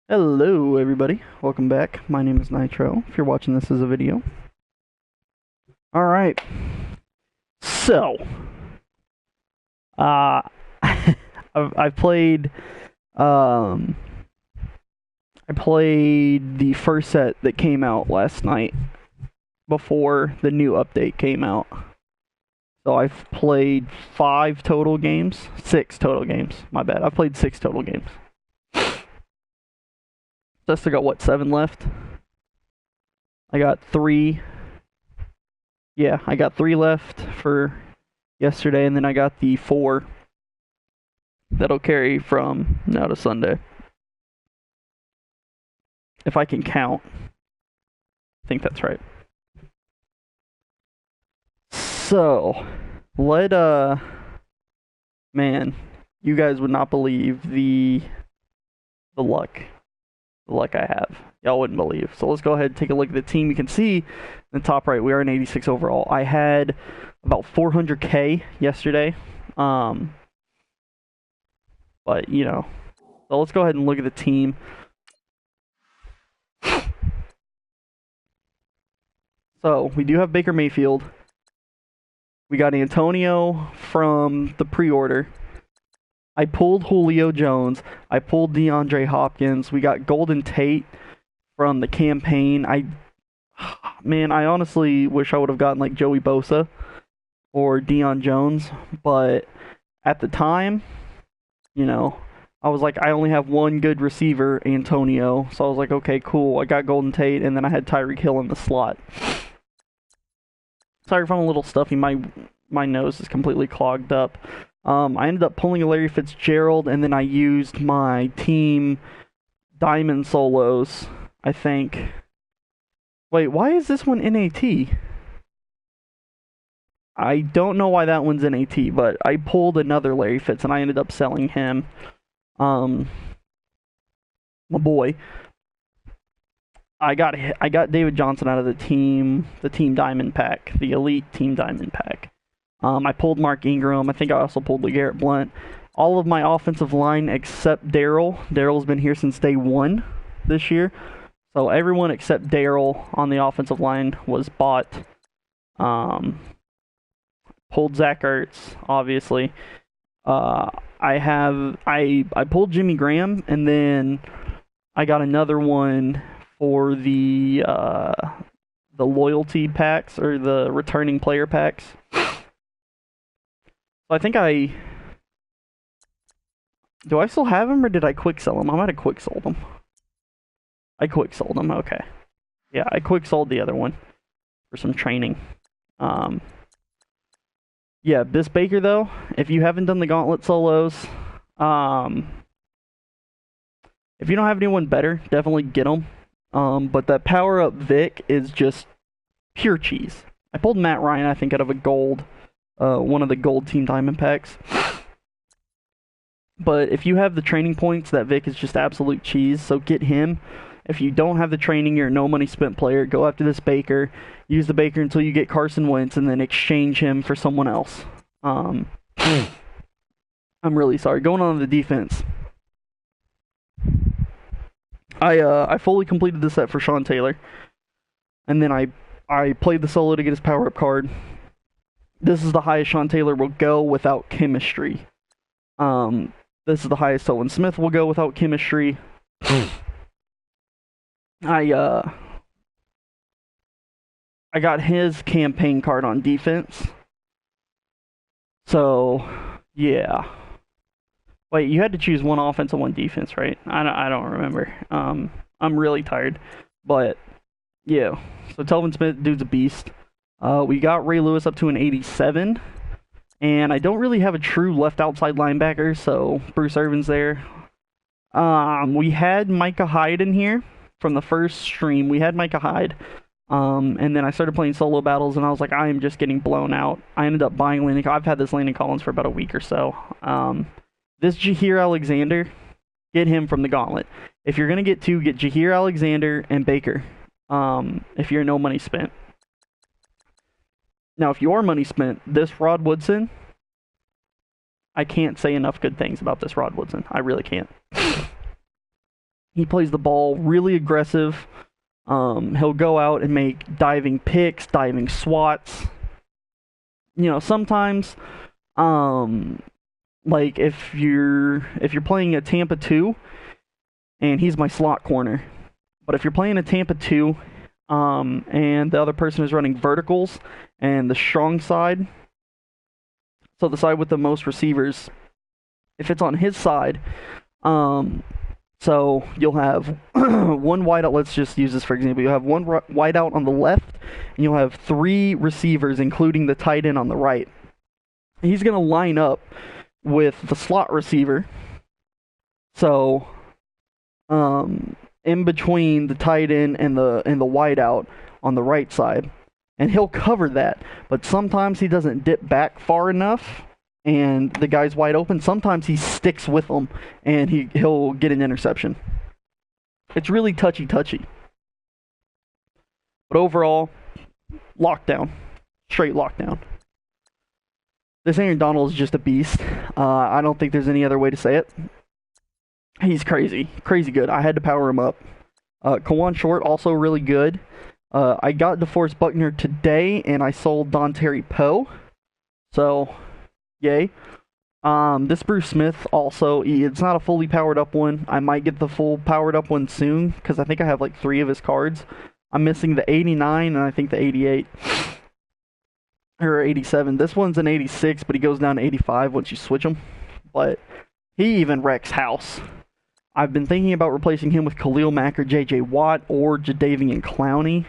Hello, everybody. Welcome back. My name is Nitro, if you're watching this as a video. Alright. So, uh, I've played, um, I played the first set that came out last night before the new update came out. So I've played 5 total games. 6 total games. My bad. I've played 6 total games. So I still got, what, 7 left? I got 3. Yeah, I got 3 left for yesterday, and then I got the 4 that'll carry from now to Sunday. If I can count. I think that's right. So, man, you guys would not believe the luck. The luck I have. Y'all wouldn't believe. So let's go ahead and take a look at the team. You can see in the top right, we are an 86 overall. I had about 400k yesterday. But, you know. So let's go ahead and look at the team. So, we do have Baker Mayfield. We got Antonio from the pre-order. I pulled Julio Jones. I pulled DeAndre Hopkins. We got Golden Tate from the campaign. I honestly wish I would have gotten like Joey Bosa or Deion Jones, but at the time, you know, I was like, I only have one good receiver, Antonio. So I was like, okay, cool. I got Golden Tate, and then I had Tyreek Hill in the slot. Sorry if I'm a little stuffy. My nose is completely clogged up. I ended up pulling a Larry Fitzgerald, and then I used my team diamond solos, I think. Wait, why is this one NAT? I don't know why that one's NAT, but I pulled another Larry Fitz, and I ended up selling him. My boy. I got David Johnson out of the team diamond pack, the elite team diamond pack. I pulled Mark Ingram. I think I also pulled LeGarrette Blount. All of my offensive line except Daryl. Daryl's been here since day 1 this year. So everyone except Daryl on the offensive line was bought. Pulled Zach Ertz, obviously. I pulled Jimmy Graham, and then I got another one for the loyalty packs, or the returning player packs. So I think do I still have him, or did I quick sell him? I might have quick sold him. I quick sold him, okay. Yeah, I quick sold the other one for some training. Yeah, this Baker, though, if you haven't done the gauntlet solos, if you don't have anyone better, definitely get them. But that power-up Vic is just pure cheese. I pulled Matt Ryan, I think, out of a gold, one of the gold Team Diamond packs. But if you have the training points, that Vic is just absolute cheese, so get him. If you don't have the training, you're a no money spent player, go after this Baker. Use the Baker until you get Carson Wentz, and then exchange him for someone else. I'm really sorry. Going on to the defense. I fully completed the set for Sean Taylor. And then I played the solo to get his power-up card. This is the highest Sean Taylor will go without chemistry. This is the highest Owen Smith will go without chemistry. I got his campaign card on defense. So, yeah. Wait, you had to choose one offense and one defense, right? I don't remember. I'm really tired. But, yeah. So, Telvin Smith, dude's a beast. We got Ray Lewis up to an 87. And I don't really have a true left outside linebacker, so Bruce Irvin's there. We had Micah Hyde in here from the first stream. We had Micah Hyde. And then I started playing solo battles, and I was like, I am just getting blown out. I ended up buying Landon. I've had this Landon Collins for about a week or so. This Jaheir Alexander, get him from the gauntlet. If you're going to get 2, get Jaheir Alexander and Baker. If you're no money spent. Now, if your money spent, this Rod Woodson, I can't say enough good things about this Rod Woodson. I really can't. He plays the ball really aggressive. He'll go out and make diving picks, diving swats. You know, sometimes, like if you're playing a Tampa 2, and he's my slot corner, but if you're playing a Tampa 2, and the other person is running verticals and the strong side, so the side with the most receivers, if it's on his side, so you'll have one wideout. Let's just use this for example. You'll have one wideout on the left, and you'll have 3 receivers, including the tight end on the right. He's going to line up with the slot receiver. So, in between the tight end and the wideout on the right side, and he'll cover that. But sometimes he doesn't dip back far enough, and the guy's wide open. Sometimes he sticks with them, and he'll get an interception. It's really touchy. But overall, lockdown. Straight lockdown. This Aaron Donald is just a beast. I don't think there's any other way to say it. He's crazy good. I had to power him up. Kawan Short, also really good. I got DeForest Buckner today, and I sold Don Terry Poe. So, yay. This Bruce Smith also, it's not a fully powered up one. I might get the full powered up one soon, because I think I have like 3 of his cards. I'm missing the 89 and I think the 88. Or 87. This one's an 86, but he goes down to 85 once you switch him. But he even wrecks house. I've been thinking about replacing him with Khalil Mack or J.J. Watt or Jadavian Clowney,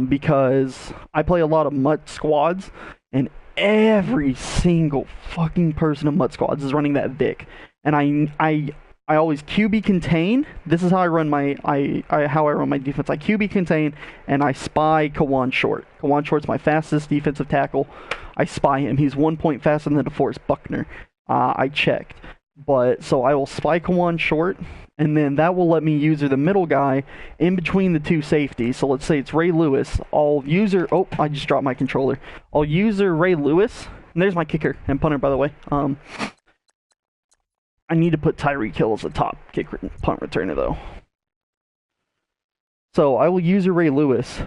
because I play a lot of MUT squads, and every single fucking person in MUT squads is running that Vic. And I always QB contain. This is how I run my how I run my defense. I QB contain and I spy Kawan Short. Kawan Short's my fastest defensive tackle. I spy him. He's 1 point faster than DeForest Buckner. I checked. But so I will spy Kawan Short, and then that will let me user the middle guy in between the 2 safeties. So let's say it's Ray Lewis. I'll user. Oh, I just dropped my controller. I'll user Ray Lewis. And there's my kicker and punter, by the way. I need to put Tyreek Hill as the top punt returner, though. So I will use a Ray Lewis.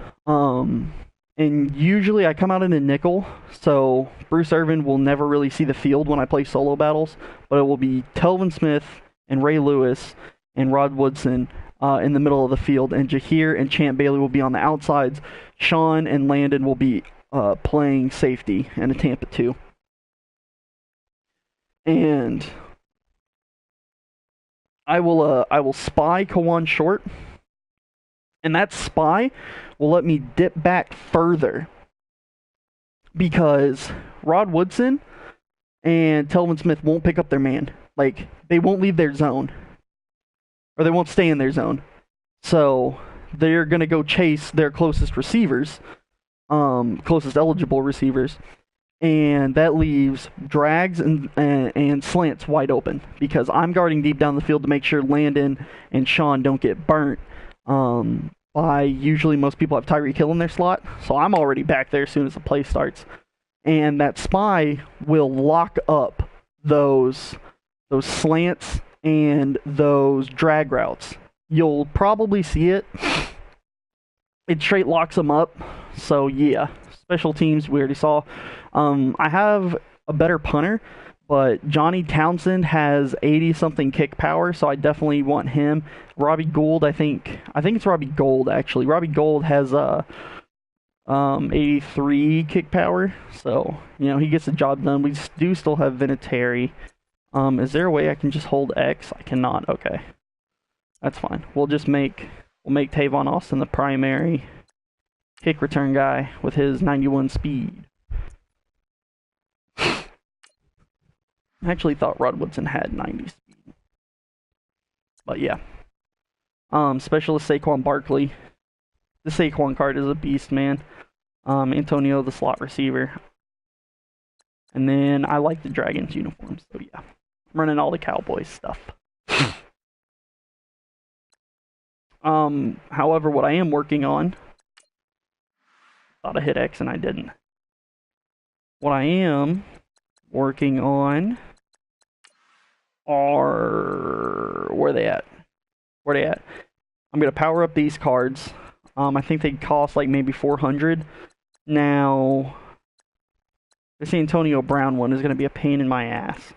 And usually I come out in a nickel, so Bruce Irvin will never really see the field when I play solo battles, but it will be Telvin Smith and Ray Lewis and Rod Woodson in the middle of the field, and Jahir and Champ Bailey will be on the outsides. Sean and Landon will be playing safety in a Tampa 2. And I will spy Kawan Short, and that spy will let me dip back further, because Rod Woodson and Telvin Smith won't pick up their man. Like, they won't leave their zone, or they won't stay in their zone. So they're gonna go chase their closest receivers, closest eligible receivers, and that leaves drags and slants wide open, because I'm guarding deep down the field to make sure Landon and Sean don't get burnt. Usually most people have Tyreek Hill in their slot, so I'm already back there as soon as the play starts. And that spy will lock up those slants and those drag routes. You'll probably see it. It straight locks them up. So yeah, special teams we already saw. I have a better punter, but Johnny Townsend has 80-something kick power, so I definitely want him. Robbie Gould, I think it's Robbie Gould, actually. Robbie Gould has 83 kick power, so, you know, he gets the job done. We do still have Vinatieri. Is there a way I can just hold X? I cannot. Okay. That's fine. We'll make Tavon Austin the primary kick return guy with his 91 speed. I actually thought Rod Woodson had 90 speed. But yeah. Specialist Saquon Barkley. The Saquon card is a beast, man. Antonio, the slot receiver. And then I like the Dragons uniforms, so yeah. I'm running all the Cowboys stuff. However, what I am working on... Thought I hit X and I didn't. What I am working on are where they at? Where they at? I'm gonna power up these cards. I think they cost like maybe 400. Now, this Antonio Brown one is gonna be a pain in my ass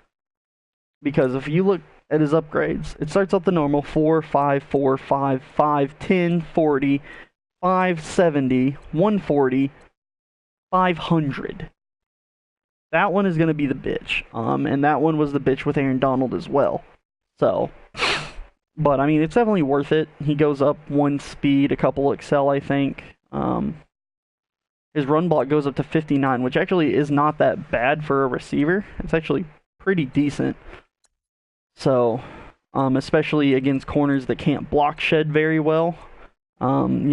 because if you look at his upgrades, it starts off the normal 4, 5, 4, 5, 5, 10, 40, 570, 140, 500. That one is going to be the bitch. And that one was the bitch with Aaron Donald as well. So, but I mean, it's definitely worth it. He goes up one speed, a couple excel, I think. His run block goes up to 59, which actually is not that bad for a receiver. It's actually pretty decent. So, especially against corners that can't block shed very well. You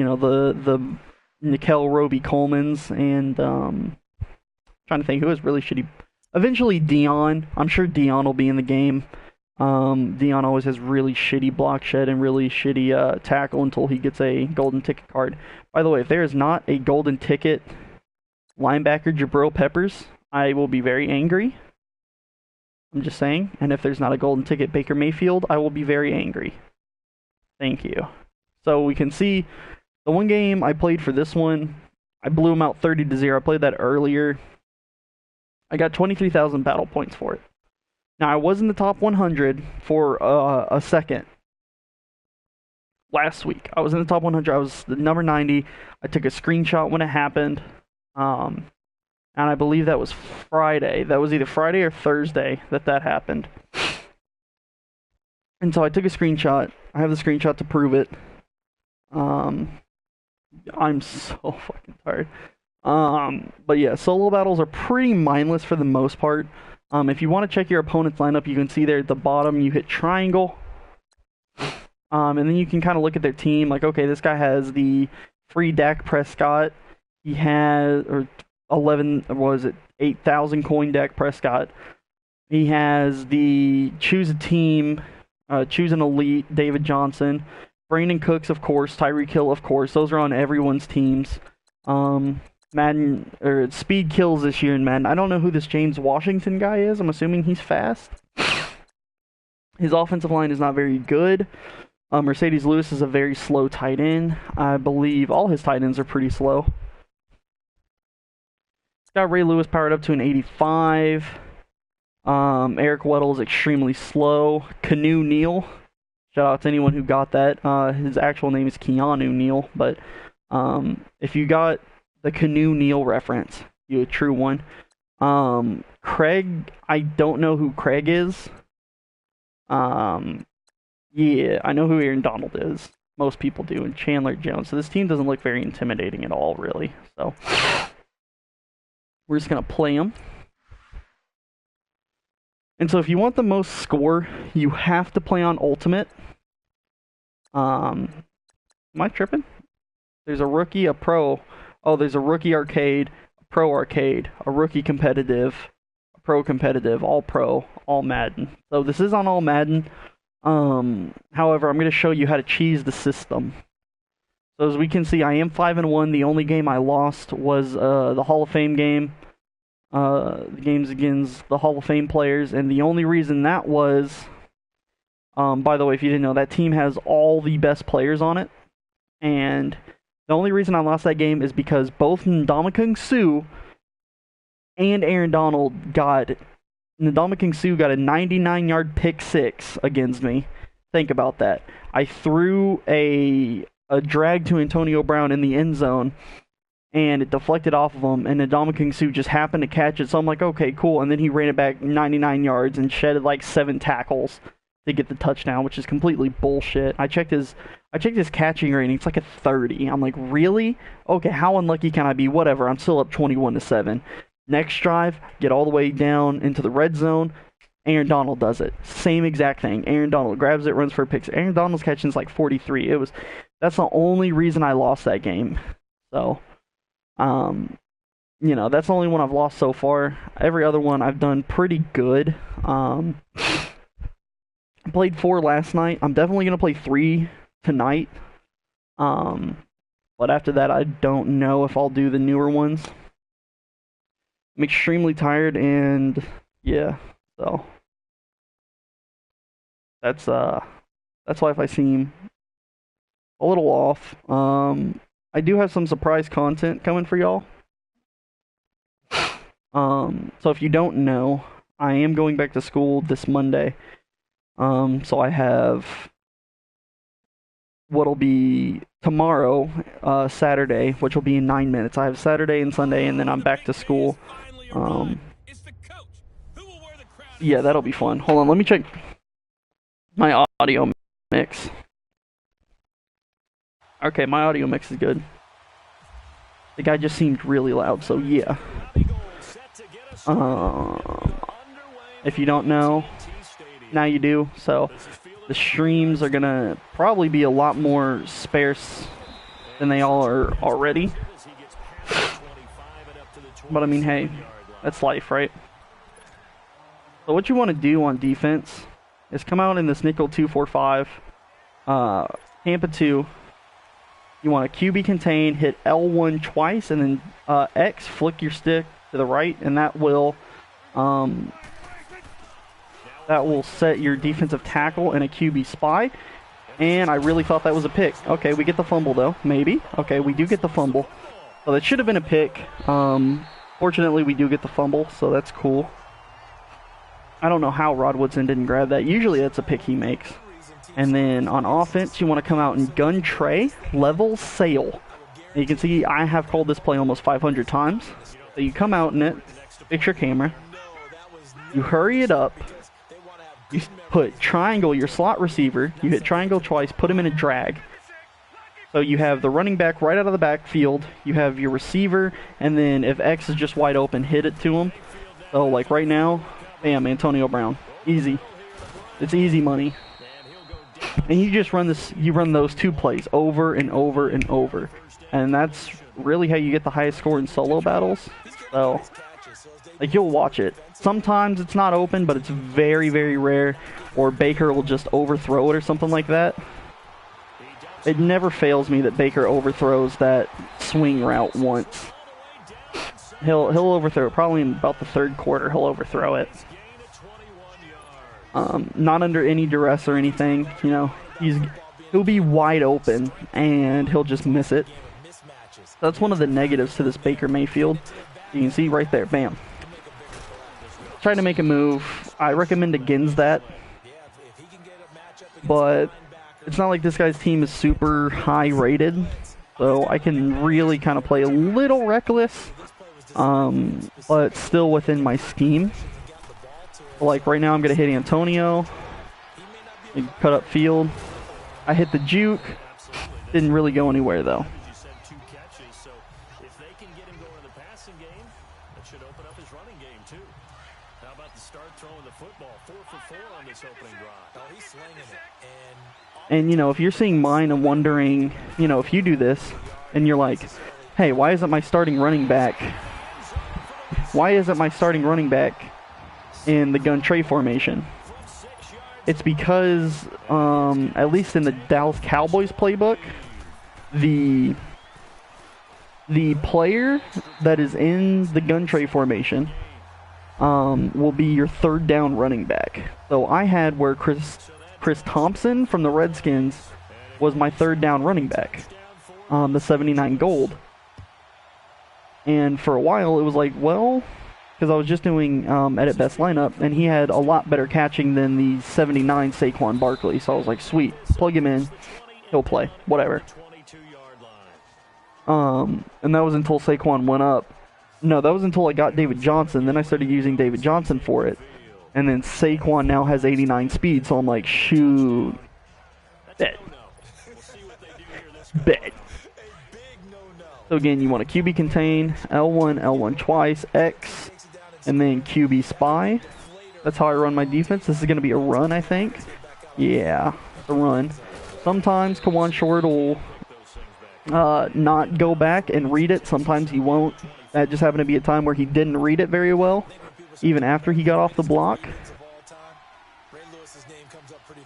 know, the Nickel Roby Colemans and trying to think who is really shitty. Eventually Dion. I'm sure Dion will be in the game. Dion always has really shitty block shed and really shitty tackle until he gets a golden ticket card. By the way, if there is not a golden ticket linebacker Jabril Peppers, I will be very angry. I'm just saying. And if there's not a golden ticket Baker Mayfield, I will be very angry. Thank you. So we can see the one game I played for this one, I blew him out 30-0. I played that earlier. I got 23,000 battle points for it. Now, I was in the top 100 for a second last week. I was in the top 100. I was the number 90. I took a screenshot when it happened. And I believe that was Friday. That was either Friday or Thursday that happened. And so I took a screenshot. I have the screenshot to prove it. I'm so fucking tired. But yeah, solo battles are pretty mindless for the most part. If you want to check your opponent's lineup, you can see there at the bottom, you hit triangle. And then you can kind of look at their team. Like, okay, this guy has the free Dak Prescott. He has, or 8,000 coin Dak Prescott. He has the choose a team, choose an elite, David Johnson. Brandon Cooks, of course. Tyreek Hill, of course. Those are on everyone's teams. Madden, or speed kills this year in Madden. I don't know who this James Washington guy is. I'm assuming he's fast. His offensive line is not very good. Mercedes Lewis is a very slow tight end. I believe all his tight ends are pretty slow. Got Ray Lewis powered up to an 85. Eric Weddle is extremely slow. Canoe Neal. Shout out to anyone who got that. His actual name is Keanu Neal, but if you got the Canoe Neal reference, you're a true one. Craig, I don't know who Craig is. Yeah, I know who Aaron Donald is. Most people do, and Chandler Jones. So this team doesn't look very intimidating at all, really. So we're just going to play them. And so if you want the most score, you have to play on Ultimate. Am I tripping? There's a rookie, a pro. Oh, there's a rookie arcade, a pro arcade, a rookie competitive, a pro competitive, all pro, all Madden. So this is on all Madden. However, I'm going to show you how to cheese the system. So as we can see, I am 5-1. The only game I lost was the Hall of Fame game. The games against the Hall of Fame players, and the only reason that was, by the way, if you didn't know, that team has all the best players on it, and the only reason I lost that game is because both Ndamukong Suh and Aaron Donald got, Ndamukong Suh got a 99-yard pick six against me. Think about that. I threw a drag to Antonio Brown in the end zone, and it deflected off of him, and Ndamukong Suh just happened to catch it, so I'm like, okay, cool, and then he ran it back 99 yards and shedded like 7 tackles to get the touchdown, which is completely bullshit. I checked his catching rating, it's like a 30. I'm like, really? Okay, how unlucky can I be? Whatever, I'm still up 21-7. Next drive, get all the way down into the red zone, Aaron Donald does it. Same exact thing. Aaron Donald grabs it, runs for a pick. Aaron Donald's catching is like 43. That's the only reason I lost that game. So, you know, that's the only one I've lost so far. Every other one I've done pretty good. I played 4 last night. I'm definitely going to play 3 tonight. But after that, I don't know if I'll do the newer ones. I'm extremely tired, and yeah, so That's why if I seem a little off, I do have some surprise content coming for y'all. So if you don't know, I am going back to school this Monday. So I have what'll be tomorrow, Saturday, which will be in 9 minutes. I have Saturday and Sunday, and then I'm back to school. Yeah, that'll be fun. Hold on, let me check my audio mix. Okay, my audio mix is good. The guy just seemed really loud, so yeah. If you don't know, now you do. So the streams are gonna probably be a lot more sparse than they all are already. But I mean, hey, that's life, right? So what you want to do on defense is come out in this nickel 2-4-5, Tampa 2. You want to QB contain, hit L1 twice, and then X, flick your stick to the right, and that will set your defensive tackle in a QB spy. And I really thought that was a pick. Okay, we get the fumble though, maybe. Okay, we do get the fumble. So that should have been a pick. Fortunately, we do get the fumble, so that's cool. I don't know how Rod Woodson didn't grab that. Usually that's a pick he makes. And then on offense, you want to come out and gun tray, level sail. And you can see I have called this play almost 500 times. So you come out in it, fix your camera, you hurry it up, you put triangle your slot receiver, you hit triangle twice, put him in a drag. So you have the running back right out of the backfield, you have your receiver, and then if X is just wide open, hit it to him. So like right now, bam, Antonio Brown. Easy. It's easy money. And you just run those two plays over and over and over. And that's really how you get the highest score in solo battles. So, like, you'll watch it. Sometimes it's not open, but it's very, very rare. Or Baker will just overthrow it or something like that. It never fails me that Baker overthrows that swing route once. He'll overthrow it. Probably in about the third quarter, he'll overthrow it. Not under any duress or anything, you know. He'll be wide open and he'll just miss it. That's one of the negatives to this Baker Mayfield. You can see right there, bam. Trying to make a move. I recommend against that, but it's not like this guy's team is super high rated, so I can really kind of play a little reckless, but still within my scheme. Like right now I'm going to hit Antonio, cut up field. I hit the juke, didn't really go anywhere though. And you know, if you're seeing mine and wondering, you know, if you do this and you're like, hey, why isn't my starting running back in the gun tray formation? It's because, at least in the Dallas Cowboys playbook, the player that is in the gun tray formation will be your third down running back. So I had where Chris Thompson from the Redskins was my third down running back, the 79 gold. And for a while it was like, well, because I was just doing edit best lineup, and he had a lot better catching than the 79 Saquon Barkley. So I was like, sweet, plug him in, he'll play, whatever. And that was until Saquon went up. No, that was until I got David Johnson. Then I started using David Johnson for it. And then Saquon now has 89 speed, so I'm like, shoot. Bet. So again, you want to QB contain, L1 twice, X, and then QB spy. That's how I run my defense. This is going to be a run, I think. Yeah, a run. Sometimes Kawan Short will not go back and read it. Sometimes he won't. That just happened to be a time where he didn't read it very well, even after he got off the block.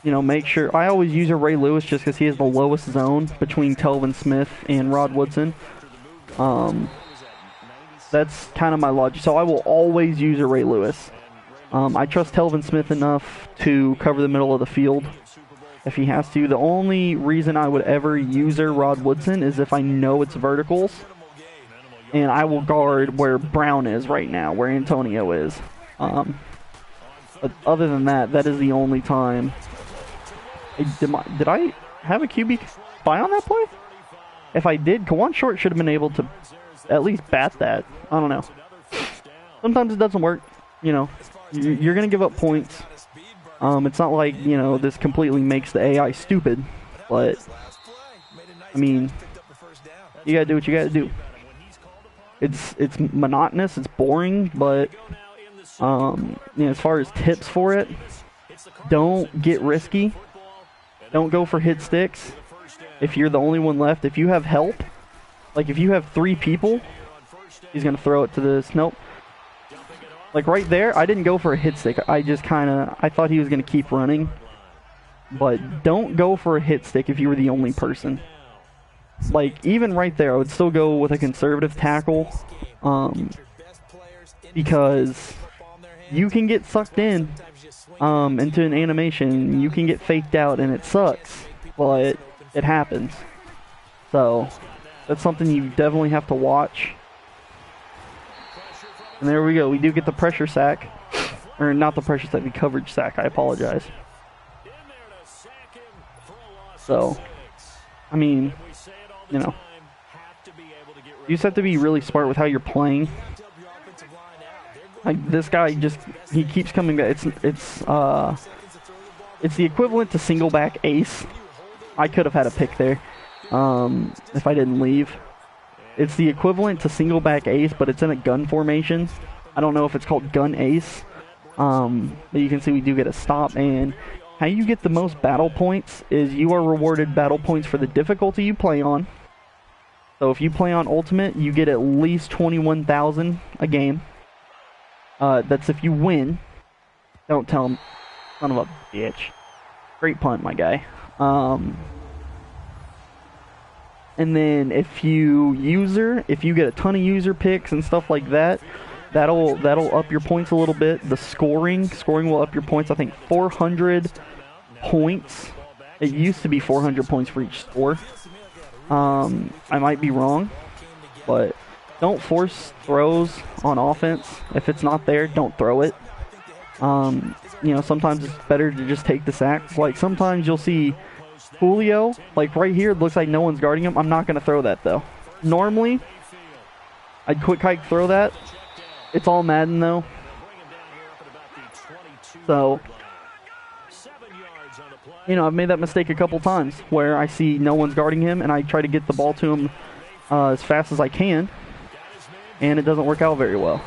You know, make sure. I always use a Ray Lewis just because he has the lowest zone between Telvin Smith and Rod Woodson. That's kind of my logic. So I will always use a Ray Lewis. I trust Telvin Smith enough to cover the middle of the field if he has to. The only reason I would ever use Rod Woodson is if I know it's verticals, and I will guard where Brown is right now, where Antonio is. But other than that, that is the only time. Did I have a QB spy on that play? If I did, Kawan Short should have been able to at least bat that. I don't know. Sometimes it doesn't work. You know, you're going to give up points. It's not like, you know, this completely makes the AI stupid. But, I mean, you got to do what you got to do. It's monotonous. It's boring. But, you know, as far as tips for it, don't get risky. Don't go for hit sticks. If you're the only one left, if you have help, like if you have 3 people, he's going to throw it to this. Nope. Like right there, I didn't go for a hit stick. I just I thought he was going to keep running. But don't go for a hit stick if you were the only person. Like even right there, I would still go with a conservative tackle. Because you can get sucked in into an animation. You can get faked out and it sucks. But it happens. So that's something you definitely have to watch. And there we go. We do get the pressure sack. Or not the pressure sack, the coverage sack. I apologize. So, I mean, you know, you just have to be really smart with how you're playing. Like this guy he keeps coming back. It's the equivalent to single back ace. I could have had a pick there if I didn't leave. It's the equivalent to single back ace, but it's in a gun formation. I don't know if it's called gun ace. But you can see we do get a stop. And how you get the most battle points is you are rewarded battle points for the difficulty you play on. So if you play on Ultimate, you get at least 21,000 a game. That's if you win. Don't tell him. Son of a bitch. Great punt, my guy. And then if you get a ton of user picks and stuff like that, that'll up your points a little bit. The scoring will up your points. I think 400 points. It used to be 400 points for each score. I might be wrong, but don't force throws on offense. If it's not there, don't throw it. You know, sometimes it's better to just take the sack. Like sometimes you'll see Julio, like right here, it looks like no one's guarding him. I'm not going to throw that though. Normally, I'd quick hike throw that. It's all Madden though. So, you know, I've made that mistake a couple times where I see no one's guarding him and I try to get the ball to him as fast as I can. And it doesn't work out very well.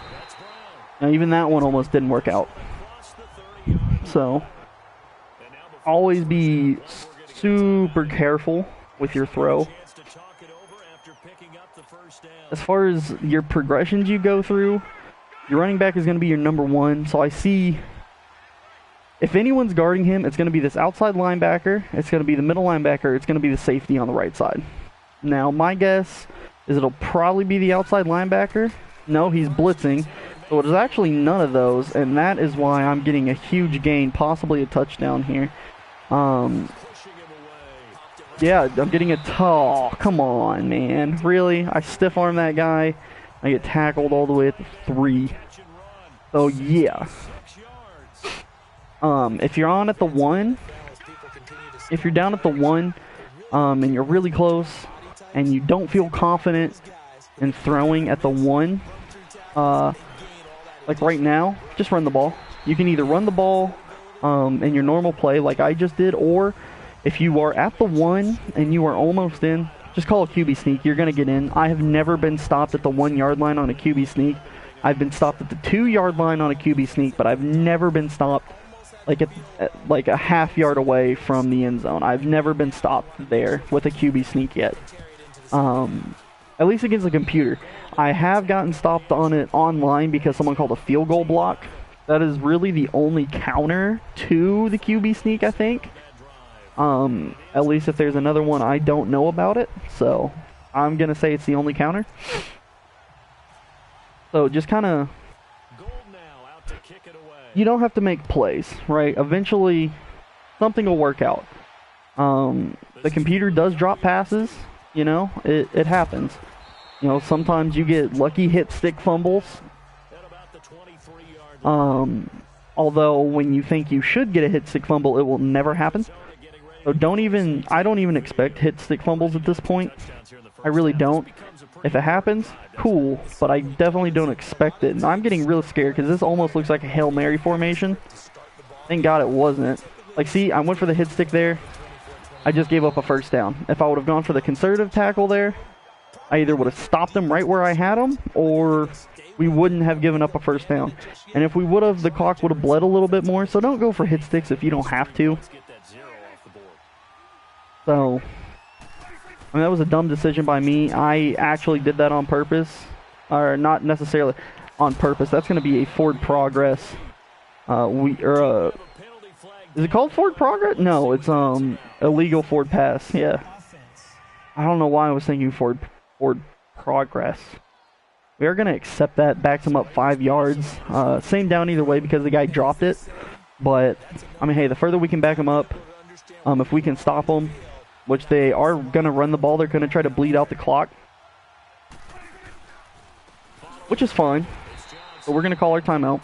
Now, even that one almost didn't work out. So, always be super careful with your throw. As far as your progressions you go through, your running back is going to be your number 1. So I see if anyone's guarding him, it's going to be this outside linebacker, it's going to be the middle linebacker, it's going to be the safety on the right side. Now, my guess is it'll probably be the outside linebacker. No, he's blitzing. So it is actually none of those, and that is why I'm getting a huge gain, possibly a touchdown here. Yeah, I'm getting a oh, come on, man. Really? I stiff arm that guy. I get tackled all the way at the 3. So yeah. If you're on at the 1, if you're down at the 1, and you're really close, and you don't feel confident in throwing at the 1, like right now, just run the ball. You can either run the ball in your normal play like I just did, or if you are at the 1 and you are almost in, just call a QB sneak. You're going to get in. I have never been stopped at the 1-yard line on a QB sneak. I've been stopped at the 2-yard line on a QB sneak, but I've never been stopped like like a half-yard away from the end zone. I've never been stopped there with a QB sneak yet. At least against a computer. I have gotten stopped on it online because someone called a field goal block. That is really the only counter to the QB sneak, I think. At least if there's another one, I don't know about it. So, I'm going to say it's the only counter. So, just kind of you don't have to make plays, right? Eventually, something will work out. The computer does drop passes, you know, it happens. You know, sometimes you get lucky hit stick fumbles. Although when you think you should get a hit stick fumble, it will never happen. So I don't even expect hit stick fumbles at this point. I really don't. If it happens, cool, but I definitely don't expect it. And I'm getting real scared because this almost looks like a Hail Mary formation. Thank God it wasn't. Like, see, I went for the hit stick there. I just gave up a first down. If I would have gone for the conservative tackle there, I either would have stopped him right where I had him, or we wouldn't have given up a first down. And if we would have, the clock would have bled a little bit more. So don't go for hit sticks if you don't have to. So, I mean, that was a dumb decision by me. I actually did that on purpose. Or not necessarily on purpose. That's going to be a forward progress. Is it called forward progress? No, it's illegal forward pass. Yeah. I don't know why I was thinking forward progress. We are going to accept that. Backs him up 5 yards. Same down either way because the guy dropped it. But, I mean, hey, the further we can back him up, if we can stop him, which they are going to run the ball, they're going to try to bleed out the clock. Which is fine. But we're going to call our timeout.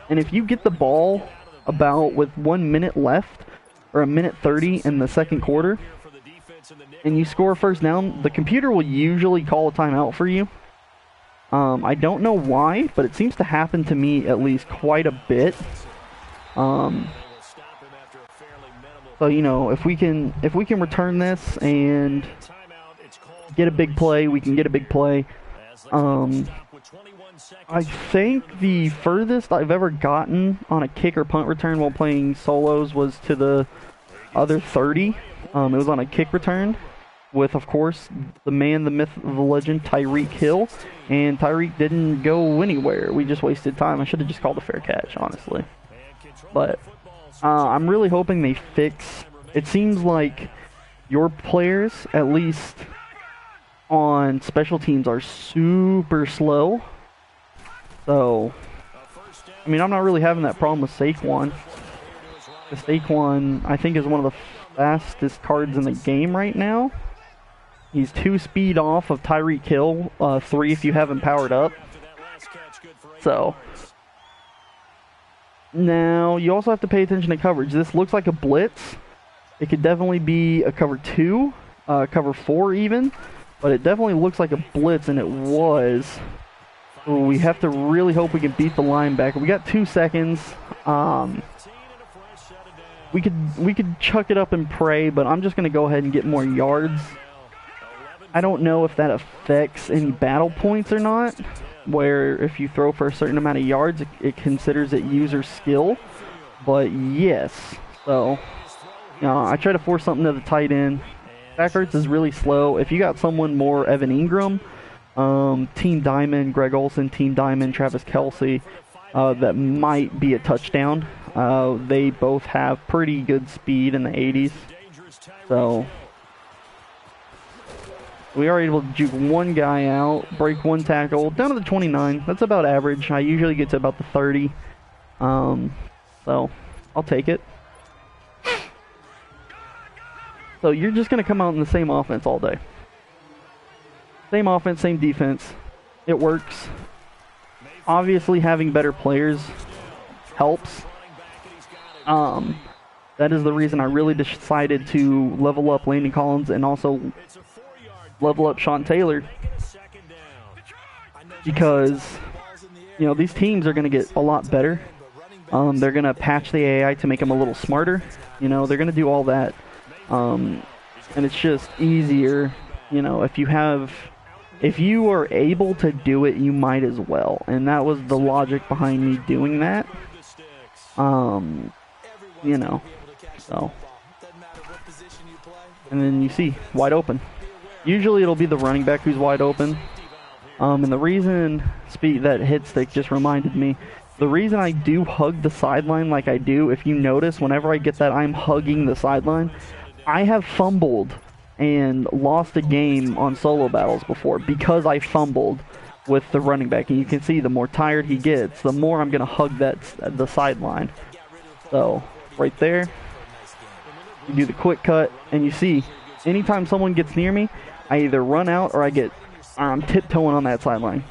And if you get the ball about with 1 minute left, or a minute 30 in the second quarter, and you score a first down, the computer will usually call a timeout for you. I don't know why, but it seems to happen to me at least quite a bit. So, you know, if we can return this and get a big play, we can get a big play. I think the furthest I've ever gotten on a kick or punt return while playing solos was to the other 30. It was on a kick return with, of course, the man, the myth, the legend, Tyreek Hill. And Tyreek didn't go anywhere. We just wasted time. I should have just called a fair catch, honestly. But I'm really hoping they fix. It seems like your players, at least on special teams, are super slow. So, I mean, I'm not really having that problem with Saquon. The Saquon, I think, is one of the fastest cards in the game right now. He's 2 speed off of Tyreek Hill, 3 if you have him powered up. So, now, you also have to pay attention to coverage. This looks like a blitz. It could definitely be a cover 2, cover 4 even. But it definitely looks like a blitz, and it was. So we have to really hope we can beat the linebacker. We got 2 seconds. We could chuck it up and pray, but I'm just going to go ahead and get more yards. I don't know if that affects any battle points or not, where if you throw for a certain amount of yards, it considers it user skill. But yes, so I try to force something to the tight end. Zach Ertz is really slow. If you got someone more Evan Ingram, Team Diamond, Greg Olsen, Team Diamond, Travis Kelce, that might be a touchdown. They both have pretty good speed in the 80s. So we are able to juke one guy out, break 1 tackle, down to the 29. That's about average. I usually get to about the 30. So I'll take it. So you're just going to come out in the same offense all day. Same offense, same defense. It works. Obviously, having better players helps. That is the reason I really decided to level up Landon Collins and also level up Sean Taylor. Because, you know, these teams are going to get a lot better. They're going to patch the AI to make them a little smarter. You know, they're going to do all that. And it's just easier, you know, if you are able to do it, you might as well. And that was the logic behind me doing that. You know, so. And then you see, wide open. Usually it'll be the running back who's wide open. And the reason, that hit stick just reminded me, the reason I do hug the sideline like I do, if you notice, whenever I get that, I'm hugging the sideline. I have fumbled and lost a game on solo battles before because I fumbled with the running back. And you can see the more tired he gets, the more I'm going to hug the sideline. So, right there, you do the quick cut, and you see, anytime someone gets near me, I either run out or I'm tiptoeing on that sideline.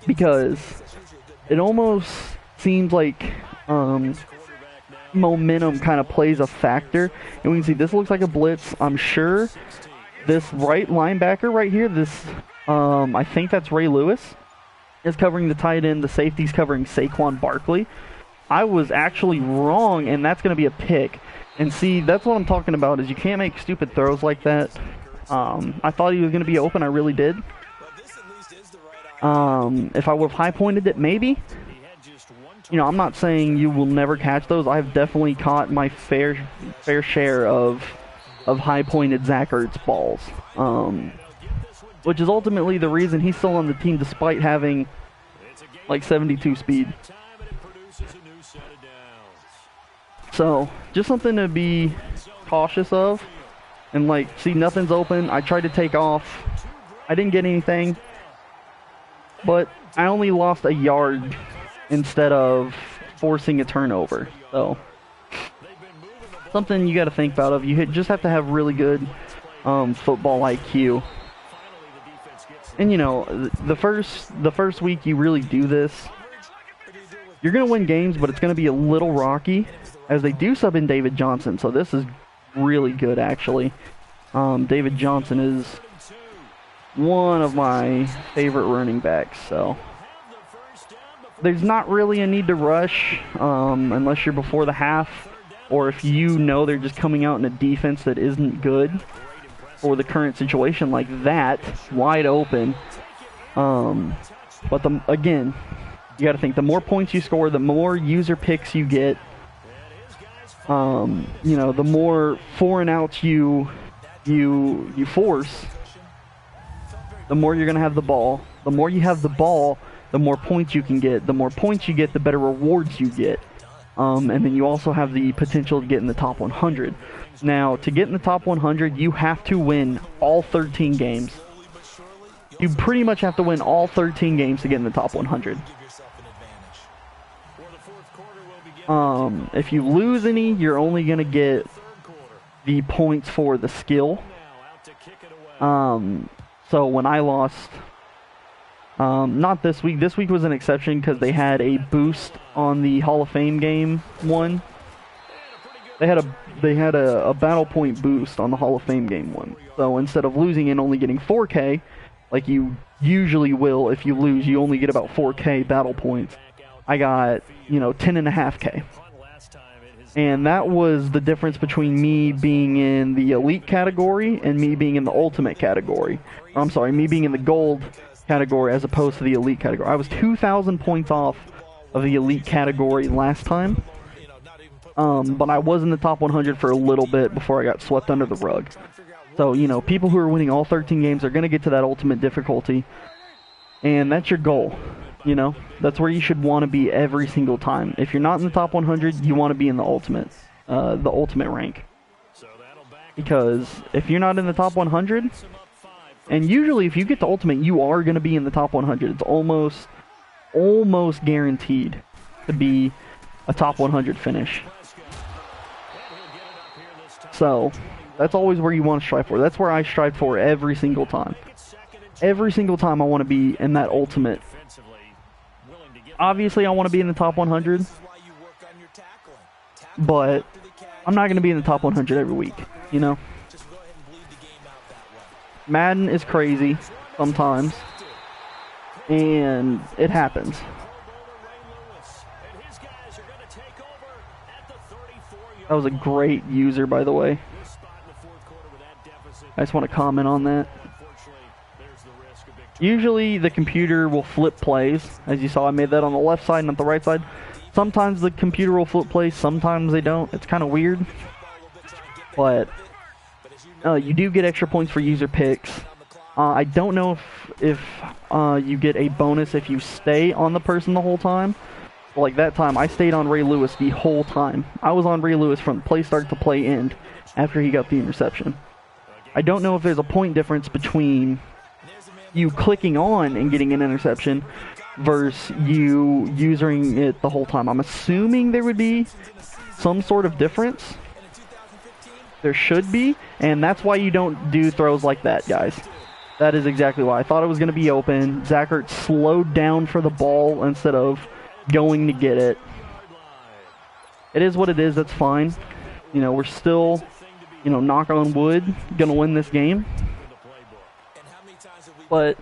Because it almost seems like momentum kind of plays a factor. And we can see this looks like a blitz. I'm sure this right linebacker right here, I think that's Ray Lewis, is covering the tight end. The safety's covering Saquon Barkley. I was actually wrong, and that's going to be a pick. And see, that's what I'm talking about, is you can't make stupid throws like that. I thought he was going to be open. I really did. If I would have high-pointed it, maybe. You know, I'm not saying you will never catch those. I've definitely caught my fair share of high-pointed Zach Ertz balls. Which is ultimately the reason he's still on the team despite having like 72 speed. So, just something to be cautious of. And like, see, nothing's open. I tried to take off. I didn't get anything. But I only lost a yard instead of forcing a turnover. So, something you got to think about. You just have to have really good football IQ. And you know, the first week you really do this, you're going to win games, but it's going to be a little rocky, as they do sub in David Johnson. So this is really good, actually. David Johnson is one of my favorite running backs, so there's not really a need to rush unless you're before the half, or if you know they're just coming out in a defense that isn't good for the current situation, like that, wide open. But again, you got to think, the more points you score, the more user picks you get. You know, the more 4 and outs you force, the more you're gonna have the ball. The more you have the ball, the more points you can get. The more points you get, the better rewards you get. And then you also have the potential to get in the top 100. Now, to get in the top 100, you have to win all 13 games. You pretty much have to win all 13 games to get in the top 100. If you lose any, you're only going to get the points for the skill. So when I lost, not this week. This week was an exception because they had a boost on the Hall of Fame game one. They had a battle point boost on the Hall of Fame game one. So instead of losing and only getting 4K, like you usually will, if you lose, you only get about 4K battle points. I got, 10.5K. And that was the difference between me being in the elite category and me being in the ultimate category. I'm sorry, me being in the gold category as opposed to the elite category. I was 2,000 points off of the elite category last time. But I was in the top 100 for a little bit before I got swept under the rug. So, people who are winning all 13 games are going to get to that ultimate difficulty. And that's your goal. That's where you should want to be every single time. If you're not in the top 100, you want to be in the ultimate rank. Because if you're not in the top 100, and usually if you get to ultimate, you are going to be in the top 100. It's almost guaranteed to be a top 100 finish. So, that's always where you want to strive for. That's where I strive for every single time. Every single time I want to be in that ultimate. Obviously, I want to be in the top 100, but I'm not going to be in the top 100 every week, Madden is crazy sometimes, and it happens. That was a great user, by the way. I just want to comment on that. Usually the computer will flip plays. As you saw, I made that on the left side, not the right side. Sometimes the computer will flip plays, sometimes they don't. It's kind of weird. But you do get extra points for user picks. I don't know if you get a bonus if you stay on the person the whole time. Like that time, I stayed on Ray Lewis the whole time. I was on Ray Lewis from play start to play end after he got the interception. I don't know if there's a point difference between you clicking on and getting an interception versus you using it the whole time. I'm assuming there would be some sort of difference. There should be, and that's why you don't do throws like that, guys. That is exactly why. I thought it was going to be open. Zach Ertz slowed down for the ball instead of going to get it. It is what it is. That's fine. You know, we're still, you know, knock on wood, going to win this game. But,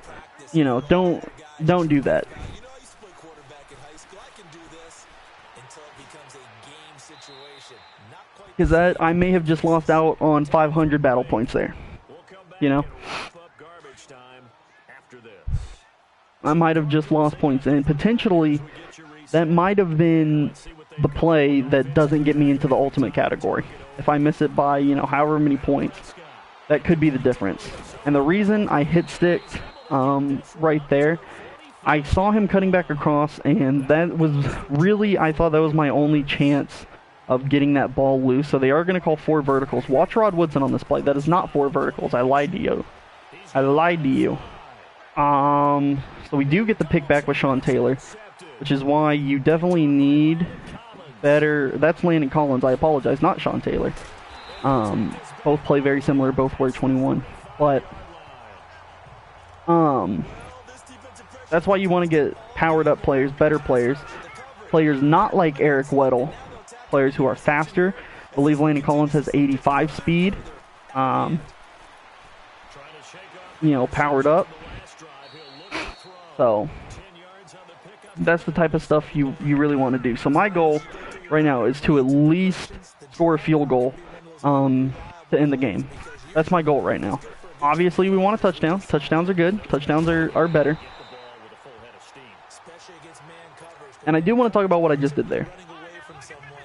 you know, don't do that. Because I may have just lost out on 500 battle points there. You know? I might have just lost points, and potentially that might have been the play that doesn't get me into the ultimate category. If I miss it by, you know, however many points, that could be the difference. And the reason I hit sticked right there, I saw him cutting back across, and that was really, I thought that was my only chance of getting that ball loose. So they are going to call 4 verticals. Watch Rod Woodson on this play. That is not 4 verticals. I lied to you. I lied to you. So we do get the pick back with Sean Taylor, which is why you definitely need better. That's Landon Collins. I apologize, not Sean Taylor. Both play very similar. Both wear 21, but that's why you want to get powered up players, better players, players not like Eric Weddle, players who are faster. I believe Landon Collins has 85 speed. You know, powered up. So that's the type of stuff you really want to do. So my goal right now is to at least score a field goal to end the game. That's my goal right now. Obviously, we want a touchdown. Touchdowns are good. Touchdowns are better. And I do want to talk about what I just did there.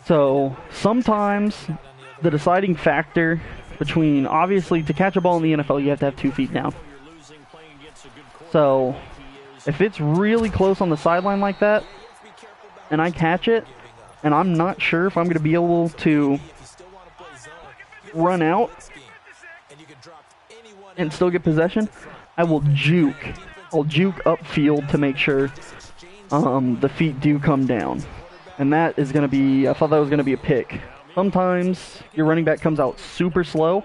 So sometimes the deciding factor between, obviously, to catch a ball in the NFL, you have to have 2 feet down. So if it's really close on the sideline like that, and I catch it, and I'm not sure if I'm going to be able to run out and still get possession, I will juke. I'll juke upfield to make sure the feet do come down. And that is going to be, I thought that was going to be a pick. Sometimes your running back comes out super slow.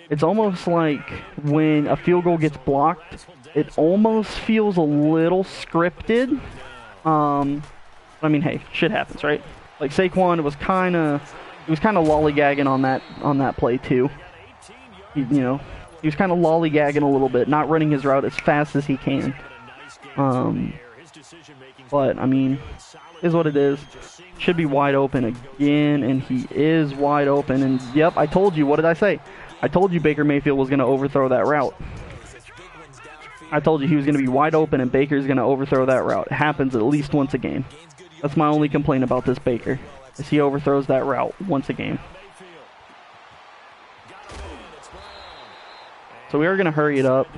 It's almost like when a field goal gets blocked, it almost feels a little scripted. I mean, hey, shit happens, right? Like Saquon was kind of lollygagging on that play too. You know, he was kind of lollygagging a little bit, not running his route as fast as he can. But I mean, is what it is. Should be wide open again, and he is wide open. And yep, I told you. What did I say? I told you Baker Mayfield was going to overthrow that route. I told you he was going to be wide open, and Baker's going to overthrow that route. It happens at least once a game. That's my only complaint about this Baker, is he overthrows that route once a game. So we are going to hurry it up.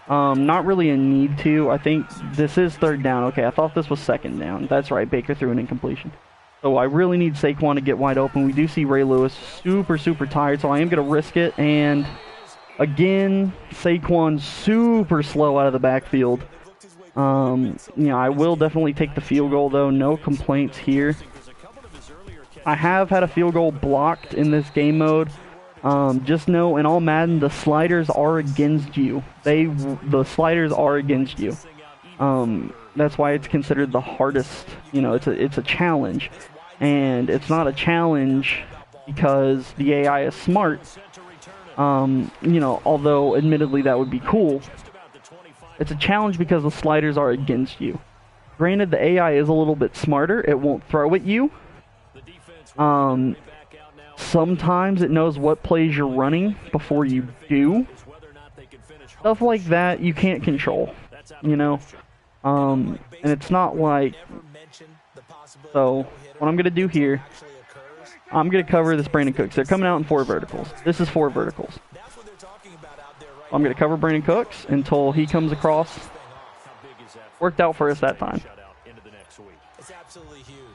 Not really a need to. I think this is 3rd down. Okay, I thought this was 2nd down. That's right, Baker threw an incompletion. So I really need Saquon to get wide open. We do see Ray Lewis super tired, so I am going to risk it. And again, Saquon super slow out of the backfield. You know, I will definitely take the field goal, though. No complaints here. I have had a field goal blocked in this game mode. Just know, in all Madden, the sliders are against you. The sliders are against you. That's why it's considered the hardest. You know, it's a challenge, and it's not a challenge because the AI is smart. You know, although admittedly that would be cool. It's a challenge because the sliders are against you. Granted, the AI is a little bit smarter. It won't throw at you. Sometimes it knows what plays you're running before you do. Stuff like that you can't control, you know. And it's not like... So, what I'm going to do here, I'm going to cover this Brandon Cooks. They're coming out in 4 verticals. This is 4 verticals. I'm going to cover Brandon Cooks until he comes across. Worked out for us that time.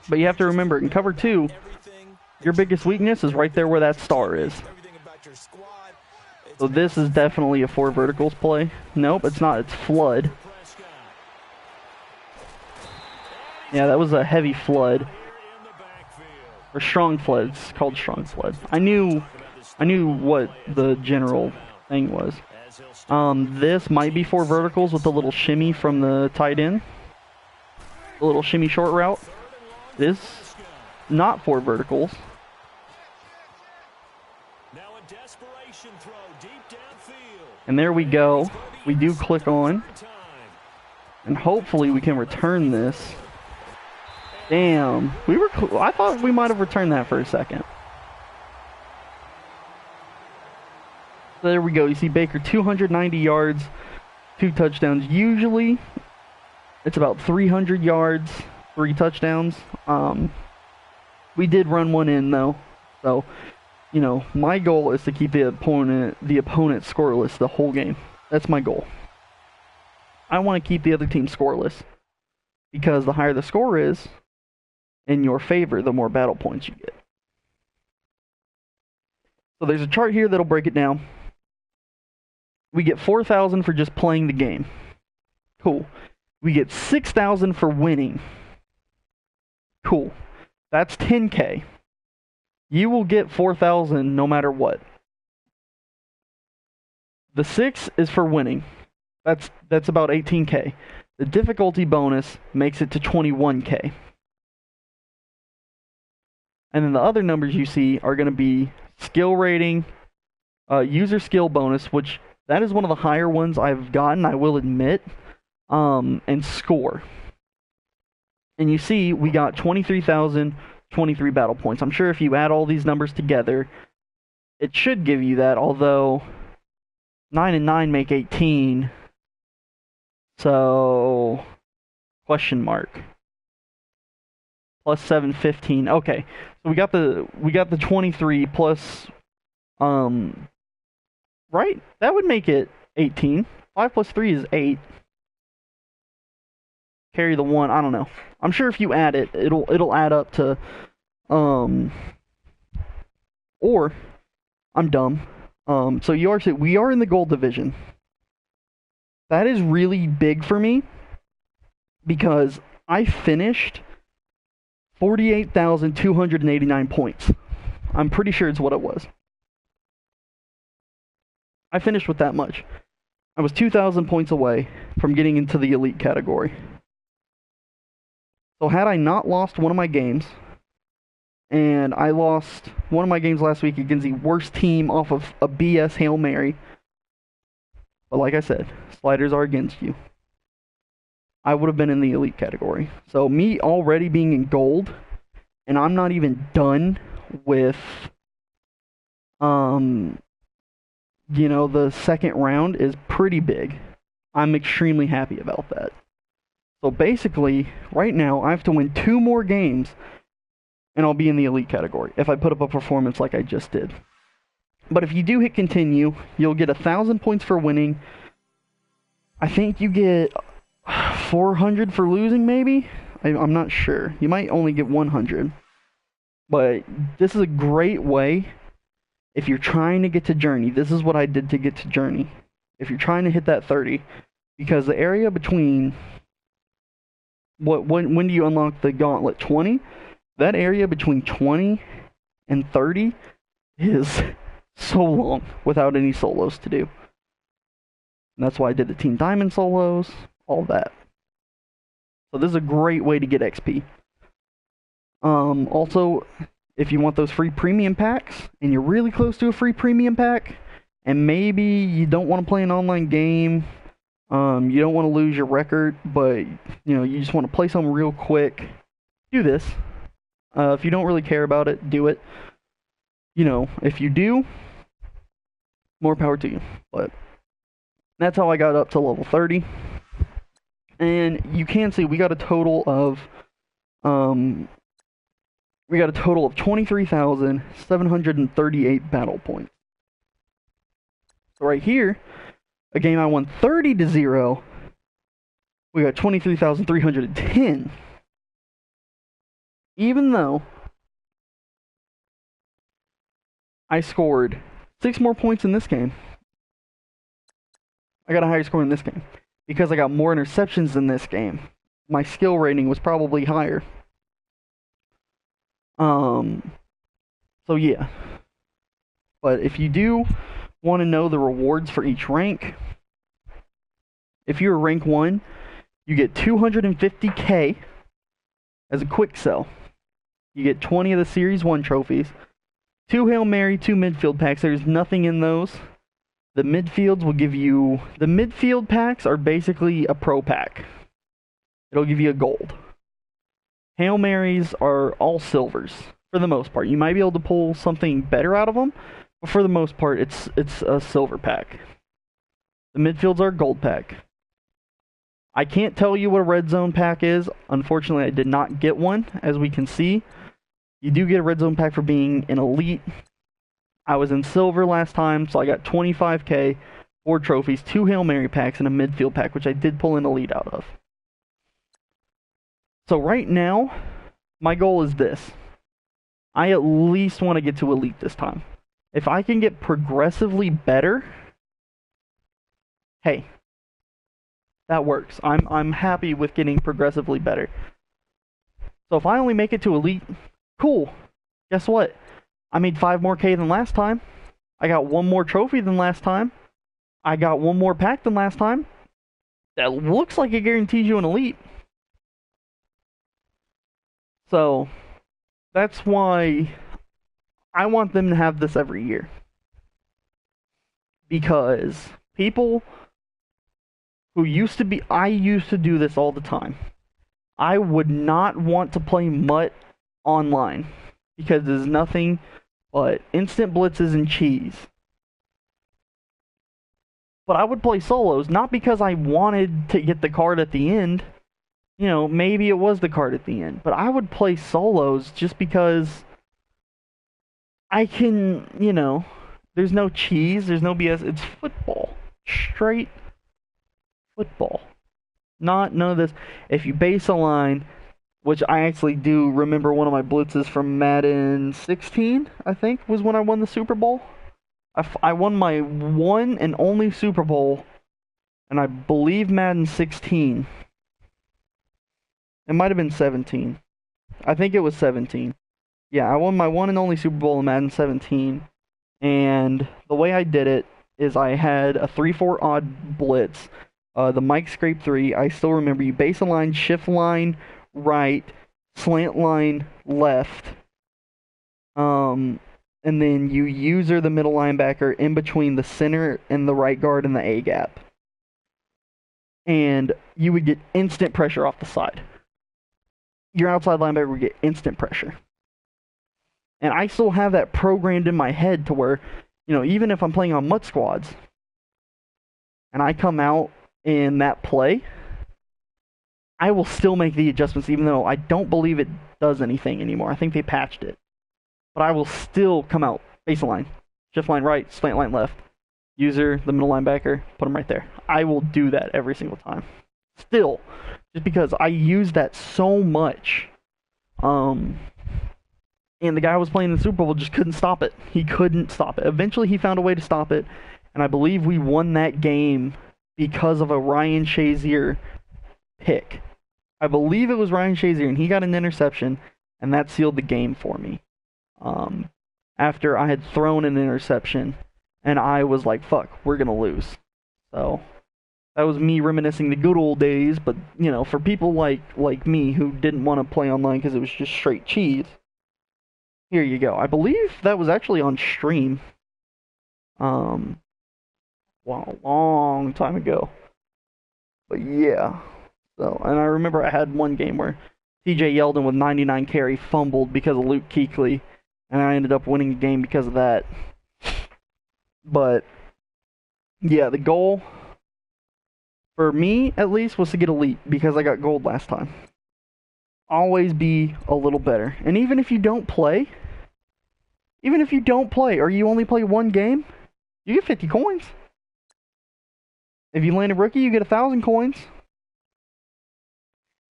But you have to remember, in cover 2, your biggest weakness is right there where that star is. So this is definitely a 4 verticals play. Nope, it's not. It's flood. Yeah, that was a heavy flood. Or strong flood. It's called strong flood. I knew what the general thing was. This might be 4 verticals with a little shimmy from the tight end. A little shimmy short route. This not 4 verticals. And there we go. We do click on. And hopefully we can return this. Damn. I thought we might have returned that for a second. So there we go. You see Baker 290 yards, 2 touchdowns. Usually it's about 300 yards, 3 touchdowns. We did run one in though. So, you know, my goal is to keep the opponent scoreless the whole game. That's my goal. I want to keep the other team scoreless because the higher the score is in your favor, the more battle points you get. So there's a chart here that'll break it down. We get 4,000 for just playing the game. Cool. We get 6,000 for winning. Cool. That's 10K. You will get 4,000 no matter what. The 6 is for winning. That's about 18K. The difficulty bonus makes it to 21K. And then the other numbers you see are going to be skill rating, user skill bonus, which that is one of the higher ones I've gotten, I will admit, and score. And you see we got 23,023 battle points. I'm sure if you add all these numbers together, it should give you that, although 9 and 9 make 18. So, question mark. Plus 7, 15. Okay, so we got the 23 plus, right? That would make it 18. 5 plus 3 is 8. Carry the 1. I don't know. I'm sure if you add it, it'll add up to, or I'm dumb. So we are in the gold division. That is really big for me because I finished 48,289 points. I'm pretty sure it's what it was. I finished with that much. I was 2,000 points away from getting into the elite category. So had I not lost one of my games, and I lost one of my games last week against the worst team off of a BS Hail Mary, but like I said, sliders are against you, I would have been in the elite category. So me already being in gold, and I'm not even done with, the second round is pretty big. I'm extremely happy about that. So basically, right now, I have to win 2 more games, and I'll be in the elite category if I put up a performance like I just did. But if you do hit continue, you'll get 1,000 points for winning. I think you get 400 for losing, maybe? I'm not sure. You might only get 100. But this is a great way if you're trying to get to Journey. This is what I did to get to Journey. If you're trying to hit that 30. Because the area between... when do you unlock the gauntlet? 20? That area between 20 and 30 is so long without any solos to do. And that's why I did the Team Diamond solos, all that. So this is a great way to get XP. Also, if you want those free premium packs, and you're really close to a free premium pack, and maybe you don't want to play an online game, you don't want to lose your record, but you just want to play something real quick, do this. If you don't really care about it, do it. If you do, more power to you. But that's how I got up to level 30. And you can see we got a total of 23,738 battle points. So right here, a game I won 30-0. We got 23,310. Even though I scored 6 more points in this game, I got a higher score in this game because I got more interceptions in this game. My skill rating was probably higher. So yeah. But if you do want to know the rewards for each rank, if you're rank 1, you get 250k as a quick sell. You get 20 of the Series 1 trophies, 2 Hail Mary, 2 midfield packs. There's nothing in those. The midfields will give you... The midfield packs are basically a pro pack. It'll give you a gold. Hail Marys are all silvers, for the most part. You might be able to pull something better out of them, but for the most part, it's a silver pack. The midfields are a gold pack. I can't tell you what a red zone pack is. Unfortunately, I did not get one, as we can see. You do get a red zone pack for being an elite. I was in silver last time, so I got 25k, 4 trophies, 2 Hail Mary packs, and a midfield pack, which I did pull an elite out of. So right now, my goal is this. I at least want to get to elite this time. If I can get progressively better, hey, that works. I'm happy with getting progressively better. So if I only make it to elite, cool. Guess what? I made 5 more K than last time. I got 1 more trophy than last time. I got 1 more pack than last time. That looks like it guarantees you an elite. So that's why I want them to have this every year. Because people who used to be... I used to do this all the time. I would not want to play MUT online. Because there's nothing but instant blitzes and cheese. But I would play solos, not because I wanted to get the card at the end. You know, maybe it was the card at the end. But I would play solos just because I can, you know, there's no cheese, there's no BS. It's football. Straight football. None of this. If you base a line, which I actually do remember one of my blitzes from Madden 16, I think, was when I won the Super Bowl. I won my one and only Super Bowl, and I believe Madden 16. It might have been 17. I think it was 17. Yeah, I won my one and only Super Bowl in Madden 17, and the way I did it is I had a 3-4 odd blitz, the Mike Scrape 3. I still remember you base a line, shift line, right, slant line, left, and then you user the middle linebacker in between the center and the right guard in the A gap. And you would get instant pressure off the side. Your outside linebacker would get instant pressure. And I still have that programmed in my head to where, you know, even if I'm playing on MUT squads, and I come out in that play, I will still make the adjustments, even though I don't believe it does anything anymore. I think they patched it. But I will still come out, baseline, shift line right, slant line left, user, the middle linebacker, put them right there. I will do that every single time. Still, just because I use that so much. And the guy who was playing the Super Bowl just couldn't stop it. He couldn't stop it. Eventually, he found a way to stop it, and I believe we won that game because of a Ryan Shazier pick. I believe it was Ryan Shazier, and he got an interception, and that sealed the game for me. After I had thrown an interception, and I was like, fuck, we're going to lose. So, that was me reminiscing the good old days, but, you know, for people like me who didn't want to play online because it was just straight cheese, here you go. I believe that was actually on stream. Wow, a long time ago. But yeah. So, and I remember I had one game where TJ Yeldon with 99 carry fumbled because of Luke Kuechly, and I ended up winning the game because of that. But yeah, the goal for me at least was to get elite because I got gold last time. Always be a little better. And even if you don't play or you only play one game, you get 50 coins. If you land a rookie, you get 1,000 coins. If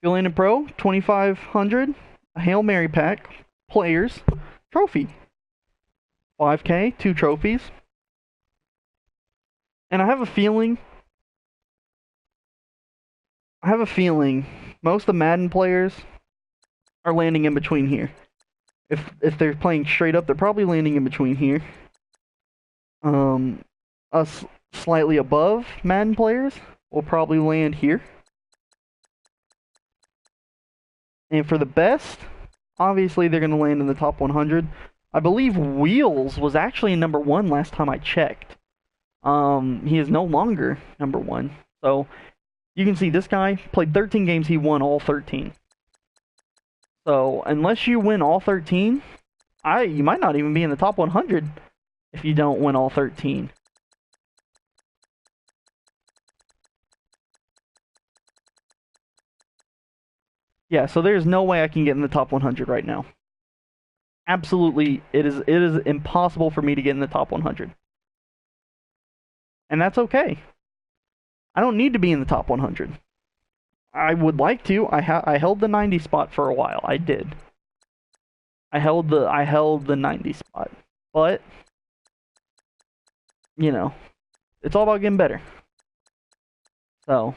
you land a pro, 2,500, a Hail Mary pack, players, trophy. 5K, 2 trophies. And I have a feeling I have a feeling most of the Madden players are landing in between here. If they're playing straight up, they're probably landing in between here. Us slightly above Madden players will probably land here. And for the best, obviously they're going to land in the top 100. I believe Wheels was actually number 1 last time I checked. He is no longer number 1. So you can see this guy played 13 games, he won all 13. So unless you win all 13, you might not even be in the top 100 if you don't win all 13. Yeah, so there's no way I can get in the top 100 right now. Absolutely, it is impossible for me to get in the top 100. And that's okay. I don't need to be in the top 100. I would like to. I held the 90 spot for a while. I did. I held the 90 spot. But you know, it's all about getting better. So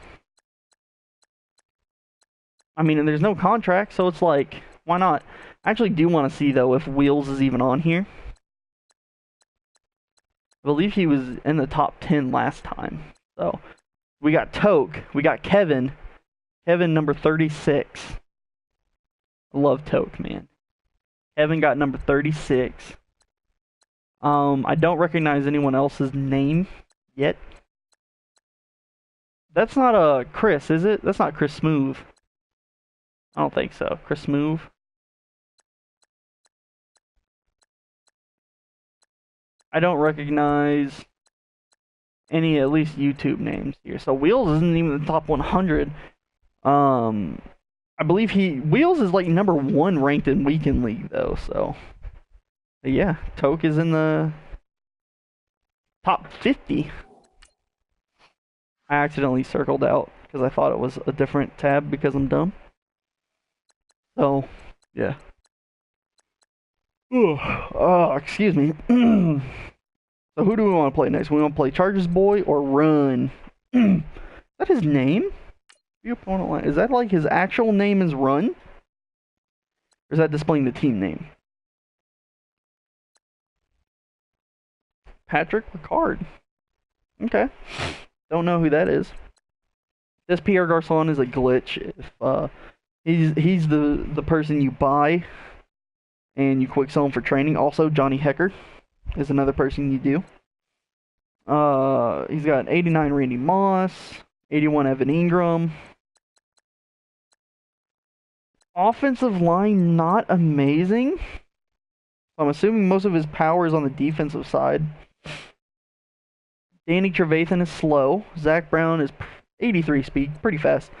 I mean, and there's no contract, so it's like, why not? I actually do want to see, though, if Wheels is even on here. I believe he was in the top 10 last time. So, we got Toke. We got Kevin. Kevin, number 36. I love Toke, man. Kevin got number 36. I don't recognize anyone else's name yet. That's not Chris, is it? That's not Chris Smooth. I don't think so. Chris Smooth. I don't recognize any, at least, YouTube names here. So Wheels isn't even in the top 100. I believe Wheels is like number 1 ranked in Weekend League, though. So yeah, Toke is in the top 50. I accidentally circled out because I thought it was a different tab because I'm dumb. So yeah. Excuse me. So who do we want to play next? We want to play Chargers Boy or Run? Is that his name? Is that like his actual name is Run? Or is that displaying the team name? Patrick Ricard. Okay. Don't know who that is. This Pierre Garçon is a glitch. If he's the person you buy and you quick sell him for training. Also, Johnny Hecker is another person you do. He's got 89 Randy Moss, 81 Evan Ingram. Offensive line, not amazing. I'm assuming most of his power is on the defensive side. Danny Trevathan is slow. Zach Brown is 83 speed, pretty fast.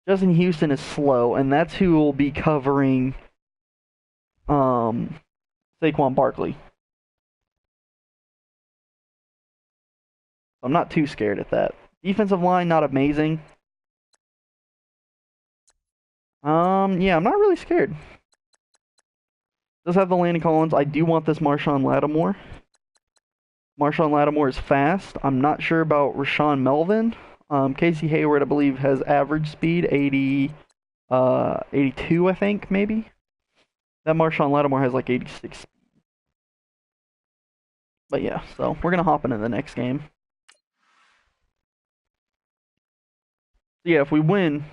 Justin Houston is slow, and that's who will be covering Saquon Barkley. I'm not too scared at that. Defensive line, not amazing. Yeah, I'm not really scared. Does have the Landon Collins. I do want this Marshawn Lattimore. Marshawn Lattimore is fast. I'm not sure about Rashawn Melvin. Casey Hayward, I believe, has average speed, 82, I think, maybe. That Marshawn Lattimore has like 86. But yeah, so we're going to hop into the next game. So yeah, if we win,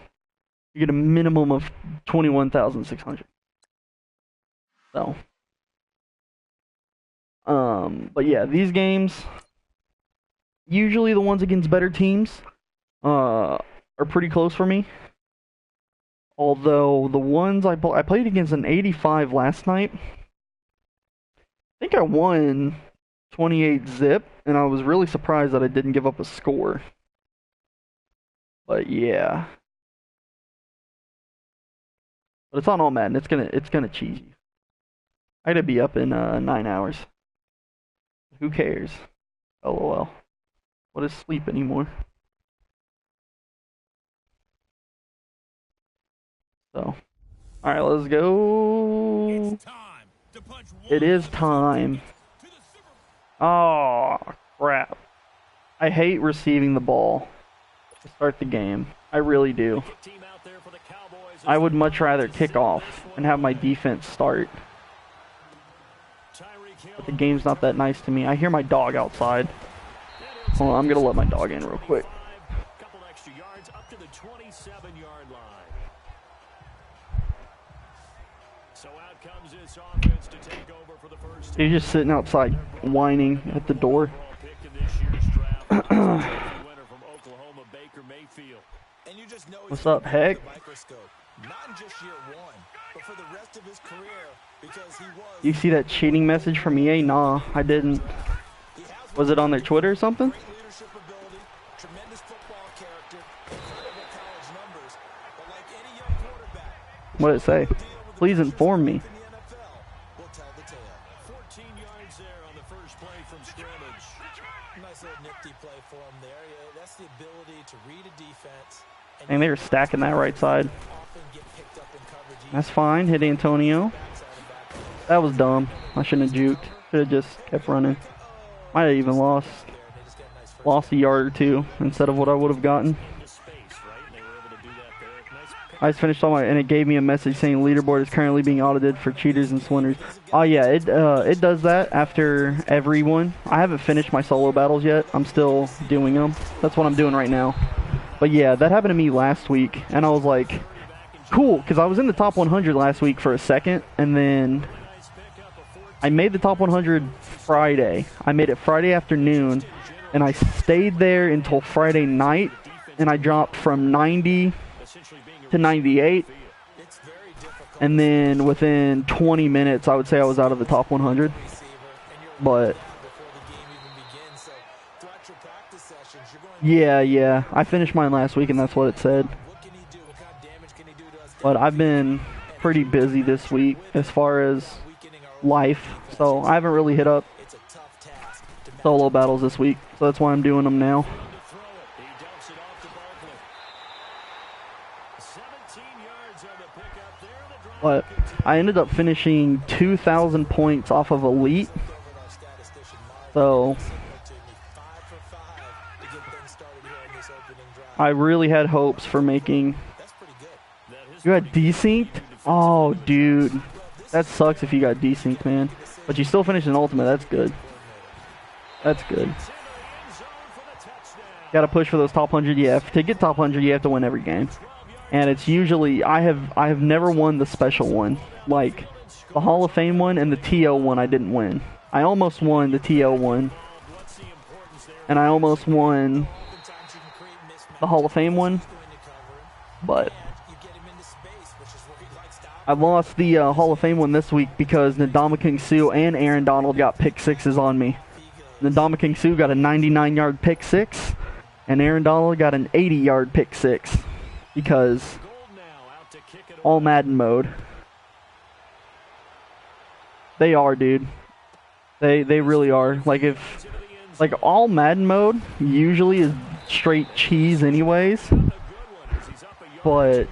you get a minimum of 21,600. So, but yeah, these games, usually the ones against better teams, are pretty close for me. Although the ones I played against an 85 last night, I think I won 28 zip, and I was really surprised that I didn't give up a score. But yeah, but it's on all Madden. It's gonna cheese you. I gotta be up in 9 hours. Who cares? LOL. What is sleep anymore? So, alright, let's go. It is time. Oh, crap. I hate receiving the ball. to start the game. I really do. I would much rather kick off and have my defense start. But the game's not that nice to me. I hear my dog outside. Hold on, I'm gonna let my dog in real quick. Couple extra yards up to the 27-yard line. So out comes this offense to take over for the first. He's just sitting outside whining at the door. What's up, Heck? You see that cheating message from EA? Nah, I didn't. Was it on their Twitter or something? What did it say? Please inform me. 14 yards there on the first play from scrimmage. Nice little nifty play for him there. Yeah, that's the ability to read a defense. And they were stacking that right side. That's fine. Hit Antonio. That was dumb. I shouldn't have juked. Should have just kept running. Might have even lost a yard or two instead of what I would have gotten. I just finished all my, and it gave me a message saying leaderboard is currently being audited for cheaters and swindlers. Oh yeah, it does that after every one. I haven't finished my solo battles yet. I'm still doing them. That's what I'm doing right now. But yeah, that happened to me last week, and I was like, cool, because I was in the top 100 last week for a second, and then I made the top 100 Friday. I made it Friday afternoon, and I stayed there until Friday night, and I dropped from 90 to 98, and then within 20 minutes I would say I was out of the top 100. But yeah, I finished mine last week and that's what it said. But I've been pretty busy this week as far as life, so I haven't really hit up solo battles this week, so that's why I'm doing them now. But I ended up finishing 2,000 points off of Elite. So I really had hopes for making. You got desynced? Oh, dude. That sucks if you got desynced, man. But you still finished an ultimate. That's good. That's good. Gotta push for those top 100. Yeah, to get top 100, you have to win every game. And it's usually, I have never won the special one. Like, the Hall of Fame one and the TO one I didn't win. I almost won the TO one. And I almost won the Hall of Fame one. But I lost the Hall of Fame one this week because Ndamukong Suh and Aaron Donald got pick sixes on me. Ndamukong Suh got a 99-yard pick six, and Aaron Donald got an 80-yard pick six. Because all Madden mode. They are, dude. They really are. Like all Madden mode usually is straight cheese anyways. But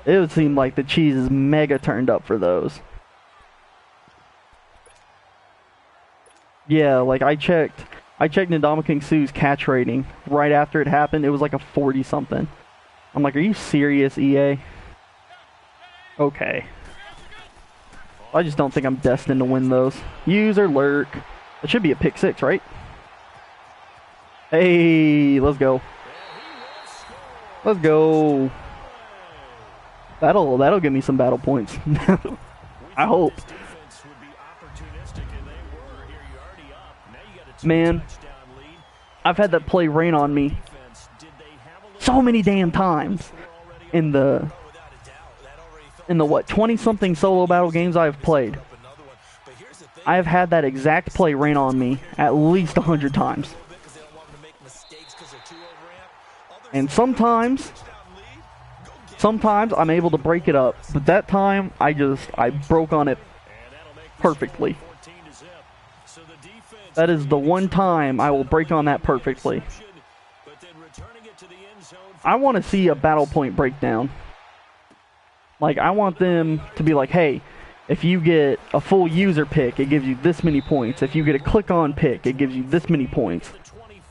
it would seem like the cheese is mega turned up for those. Yeah, like I checked Ndamukong Suh's catch rating right after it happened. It was like a 40-something. I'm like, are you serious, EA? Okay. I just don't think I'm destined to win those. Use or lurk. It should be a pick six, right? Hey, let's go. Let's go. That'll give me some battle points. I hope. Man, I've had that play rain on me so many damn times in the what, 20-something solo battle games I've played. I have had that exact play rain on me at least 100 times. And sometimes I'm able to break it up, but that time I broke on it perfectly. That is the one time I will break on that perfectly. I want to see a battle point breakdown. Like, I want them to be like, hey, if you get a full user pick, it gives you this many points. If you get a click-on pick, it gives you this many points.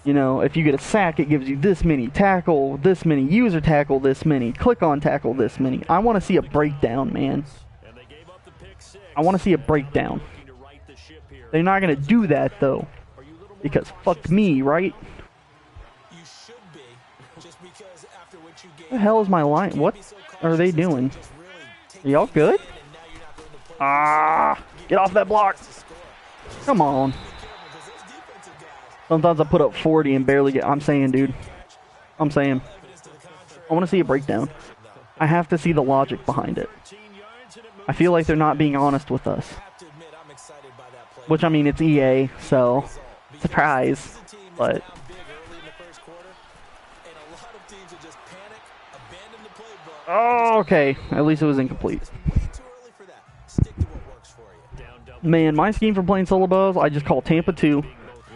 You know, if you get a sack, it gives you this many tackle, this many user tackle, this many click on tackle, this many. I want to see a breakdown, man. I want to see a breakdown. They're not going to do that, though. Because fuck me, right? What the hell is my line? What are they doing? Are y'all good? Ah! Get off that block! Come on. Sometimes I put up 40 and barely get... I'm saying, dude. I'm saying. I want to see a breakdown. I have to see the logic behind it. I feel like they're not being honest with us. Which, I mean, it's EA, so... Surprise. But... Oh, okay. At least it was incomplete. Man, my scheme for playing solo balls, I just call Tampa 2,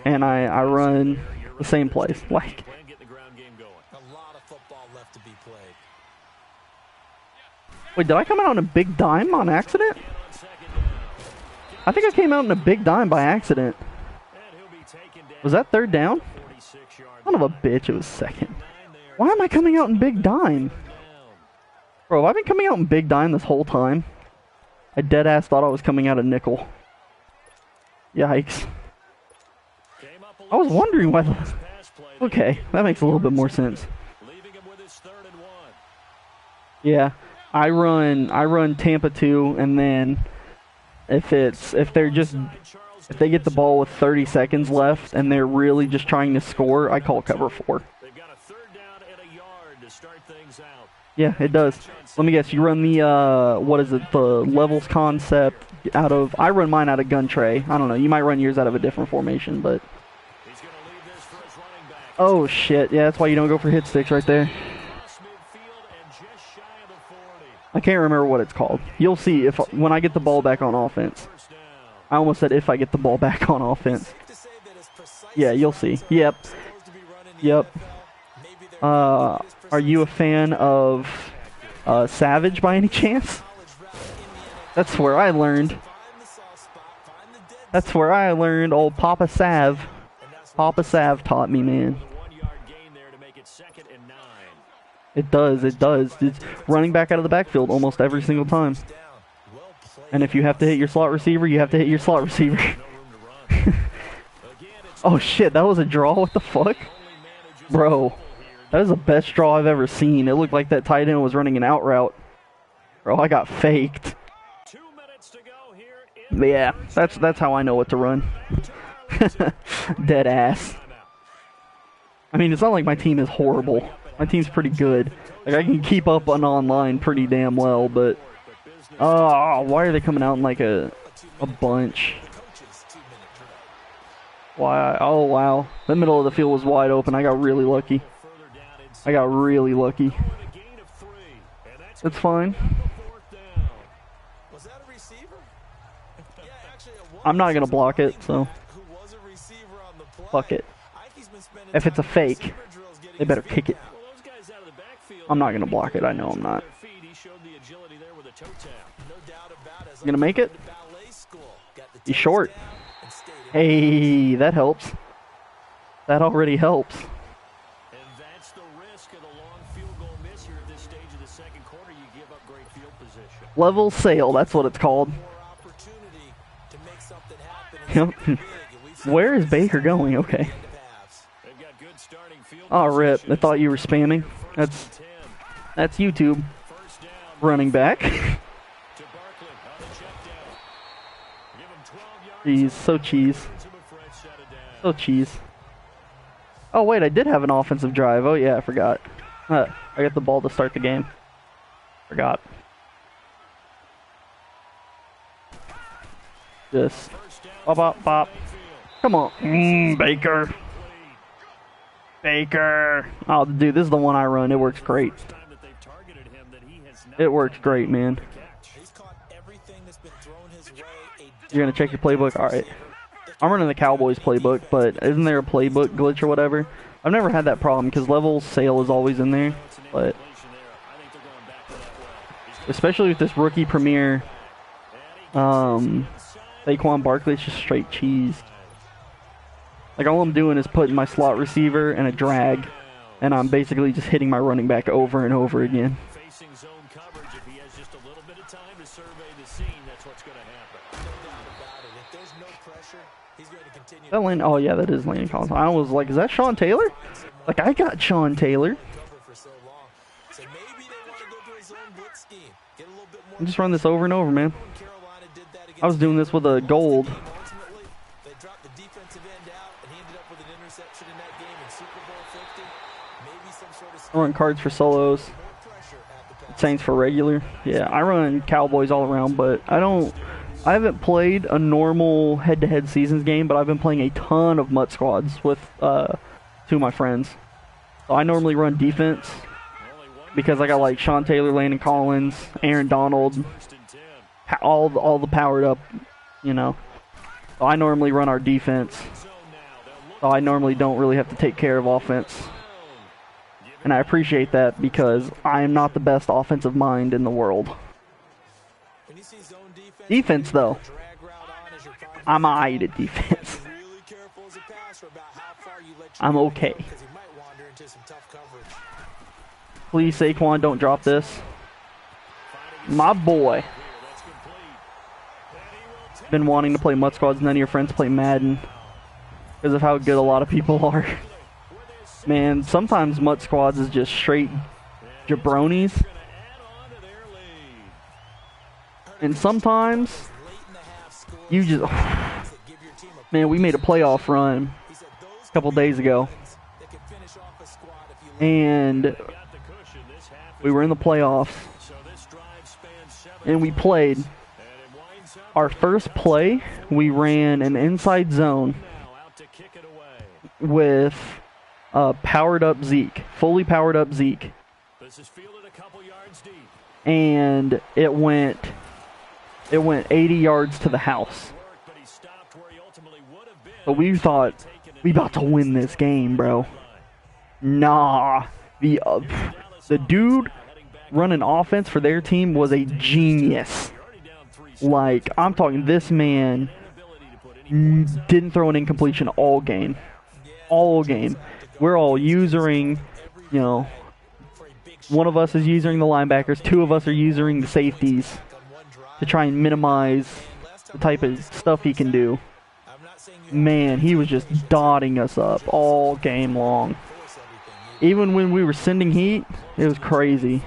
and I run the same plays. Like, wait, did I come out in a big dime on accident? I think I came out in a big dime by accident. Was that third down? Son of a bitch, it was second. Why am I coming out in big dime? Bro, I've been coming out in big dime this whole time. I deadass thought I was coming out of nickel. Yikes. I was wondering why the... Okay, that makes a little bit more sense. Yeah, I run Tampa 2, and then if they get the ball with 30 seconds left and they're really just trying to score, I call cover 4. Yeah, it does. Let me guess, you run the, what is it, the levels concept out of... I run mine out of gun tray. I don't know, you might run yours out of a different formation, but... Oh, shit. Yeah, that's why you don't go for hit sticks right there. I can't remember what it's called. You'll see when I get the ball back on offense. I almost said if I get the ball back on offense. Yeah, you'll see. Yep. Yep. Are you a fan of Savage by any chance? That's where I learned. That's where I learned. Old Papa Sav. Papa Sav taught me, man. It does, it does. It's running back out of the backfield almost every single time. And if you have to hit your slot receiver, you have to hit your slot receiver. Oh shit, that was a draw? What the fuck? Bro, that is the best draw I've ever seen. It looked like that tight end was running an out route. Bro, I got faked. But yeah, that's how I know what to run. Dead ass. I mean, it's not like my team is horrible. My team's pretty good. Like, I can keep up on online pretty damn well, but... Oh, why are they coming out in like a bunch? Why? Oh, wow. The middle of the field was wide open. I got really lucky. I got really lucky. That's fine. I'm not going to block it, so... Fuck it. If it's a fake, they better kick it. I'm not going to block it. I know I'm not. You gonna make it? He's short. Hey, that helps. That already helps. Level sail, that's what it's called. Where is Baker going? Okay. Oh, rip. I thought you were spamming. That's YouTube. Running back. Jeez, so cheese. So cheese. Oh, wait, I did have an offensive drive. Oh, yeah, I forgot. I got the ball to start the game. Forgot. Just bop, bop, bop. Come on. Baker. Baker. Oh, dude, this is the one I run. It works great. It works great, man. You're going to check your playbook? Alright. I'm running the Cowboys playbook, but isn't there a playbook glitch or whatever? I've never had that problem because level sale is always in there, but... Especially with this rookie premier, Saquon Barkley, it's just straight cheese. Like, all I'm doing is putting my slot receiver and a drag, and I'm basically just hitting my running back over and over again. Facing zone coverage, if he has just a little bit of time to survey the scene, that's what's going to happen. No doubt about it. If there's no pressure, he's going to continue. That Landon, oh yeah, that is Landon Collins. I was like, is that Sean Taylor? Like, I got Sean Taylor. Cover for so long. So maybe they want to go to a zone blitz scheme. Get a little bit more. Just run this over and over, man. Carolina did that against I was doing this with a gold. Ultimately, they dropped the defensive end out, and he ended up with an interception in that game in Super Bowl 50. Maybe some sort of I run cards for solos, more pressure at the pass. Saints for regular. Yeah, I run Cowboys all around, but I haven't played a normal head-to-head seasons game, but I've been playing a ton of MUT squads with two of my friends. So I normally run defense because I got like Sean Taylor, Landon Collins, Aaron Donald, all the powered up, you know. So I normally run our defense. So I normally don't really have to take care of offense. And I appreciate that because I am not the best offensive mind in the world. When you see zone Defense, though, drag route on as you're trying I'm alright at defense. to be really careful as a passer about how far you let I'm okay. because he might wander into some tough coverage. Please, Saquon, don't drop this. My boy. Been wanting to play MUT squads. None of your friends play Madden because of how good a lot of people are. Man, sometimes MUT squads is just straight jabronis. And sometimes you just... Man, we made a playoff run a couple days ago. And we were in the playoffs. And we played. Our first play, we ran an inside zone with powered up Zeke. Fully powered up Zeke. And it went 80 yards to the house. But we thought, we about to win this game, bro. Nah. The dude running offense for their team was a genius. Like, I'm talking, this man didn't throw an incompletion all game. All game. We're all usering, you know, one of us is using the linebackers, two of us are using the safeties to try and minimize the type of stuff he can do. Man, he was just dotting us up all game long. Even when we were sending heat, it was crazy.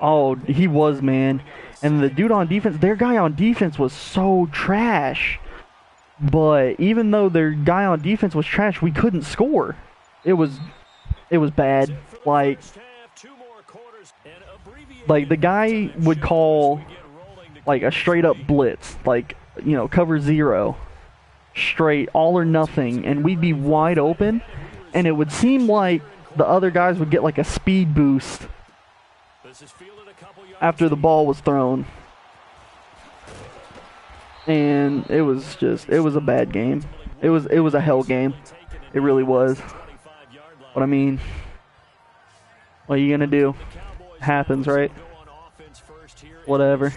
Oh, he was, man. And the dude on defense, their guy on defense was so trash. But even though their guy on defense was trash, we couldn't score. It was bad. Like the guy would call like a straight up blitz, like, you know, cover zero, straight, all or nothing, and we'd be wide open, and it would seem like the other guys would get like a speed boost after the ball was thrown. And it was a bad game. It was a hell game. It really was. But I mean, what are you gonna do? Happens, right? Whatever.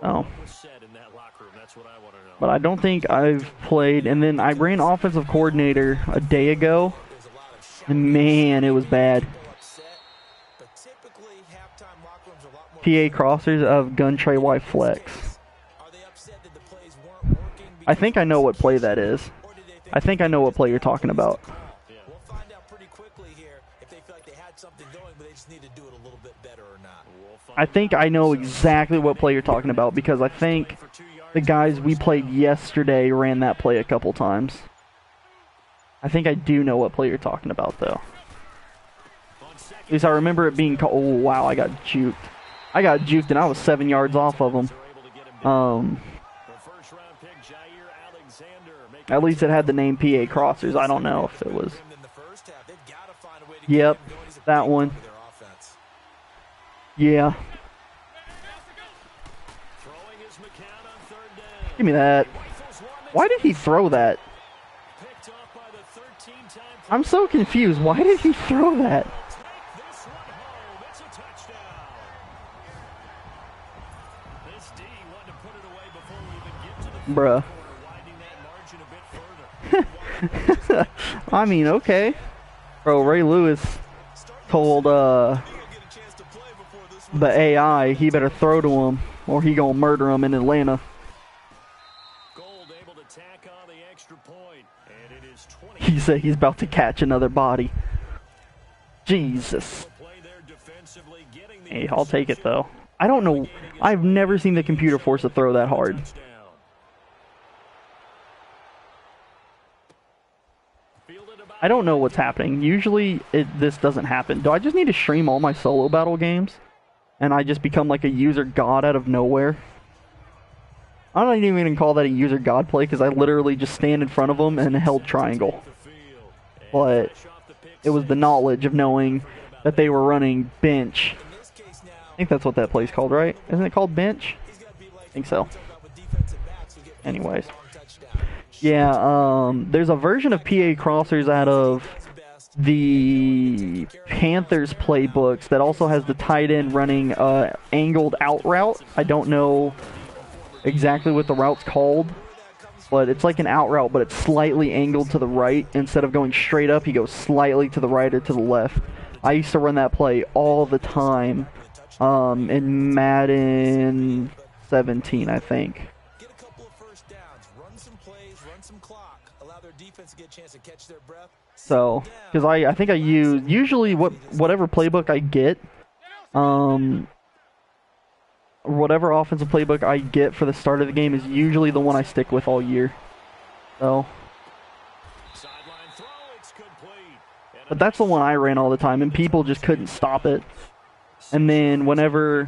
Oh. But I don't think I've played, and then I ran offensive coordinator a day ago, and man, it was bad. PA crossers of gun tray Y flex. I think I know what play that is. I think I know what play you're talking about. We'll find out pretty quickly here if they feel like they had something going, but they just need to do it a little bit better or not. I think I know exactly what play you're talking about because I think the guys we played yesterday ran that play a couple times. I think I do know what play you're talking about, though. At least I remember it being called. Oh, wow, I got juked. I got juked, and I was 7 yards off of him. At least it had the name PA Crossers. I don't know if it was. Yep, that one. Yeah. Give me that. Why did he throw that? I'm so confused. Why did he throw that? Bruh. I mean, okay. Bro, Ray Lewis told the AI he better throw to him or he gonna murder him in Atlanta. He said he's about to catch another body. Jesus. Hey, I'll take it though. I don't know. I've never seen the computer force a throw that hard. I don't know what's happening. Usually this doesn't happen. Do I just need to stream all my solo battle games? And I just become like a user god out of nowhere? I don't even call that a user god play because I literally just stand in front of them and held triangle. But it was the knowledge of knowing that they were running bench. I think that's what that play's called, right? Isn't it called bench? I think so. Anyways. Yeah, there's a version of PA Crossers out of the Panthers playbooks that also has the tight end running angled out route. I don't know exactly what the route's called, but it's like an out route, but it's slightly angled to the right. Instead of going straight up, he goes slightly to the right or to the left. I used to run that play all the time in Madden 17, I think. So, because I think I use usually whatever playbook I get, whatever offensive playbook I get for the start of the game is usually the one I stick with all year. So, but that's the one I ran all the time, and people just couldn't stop it. And then whenever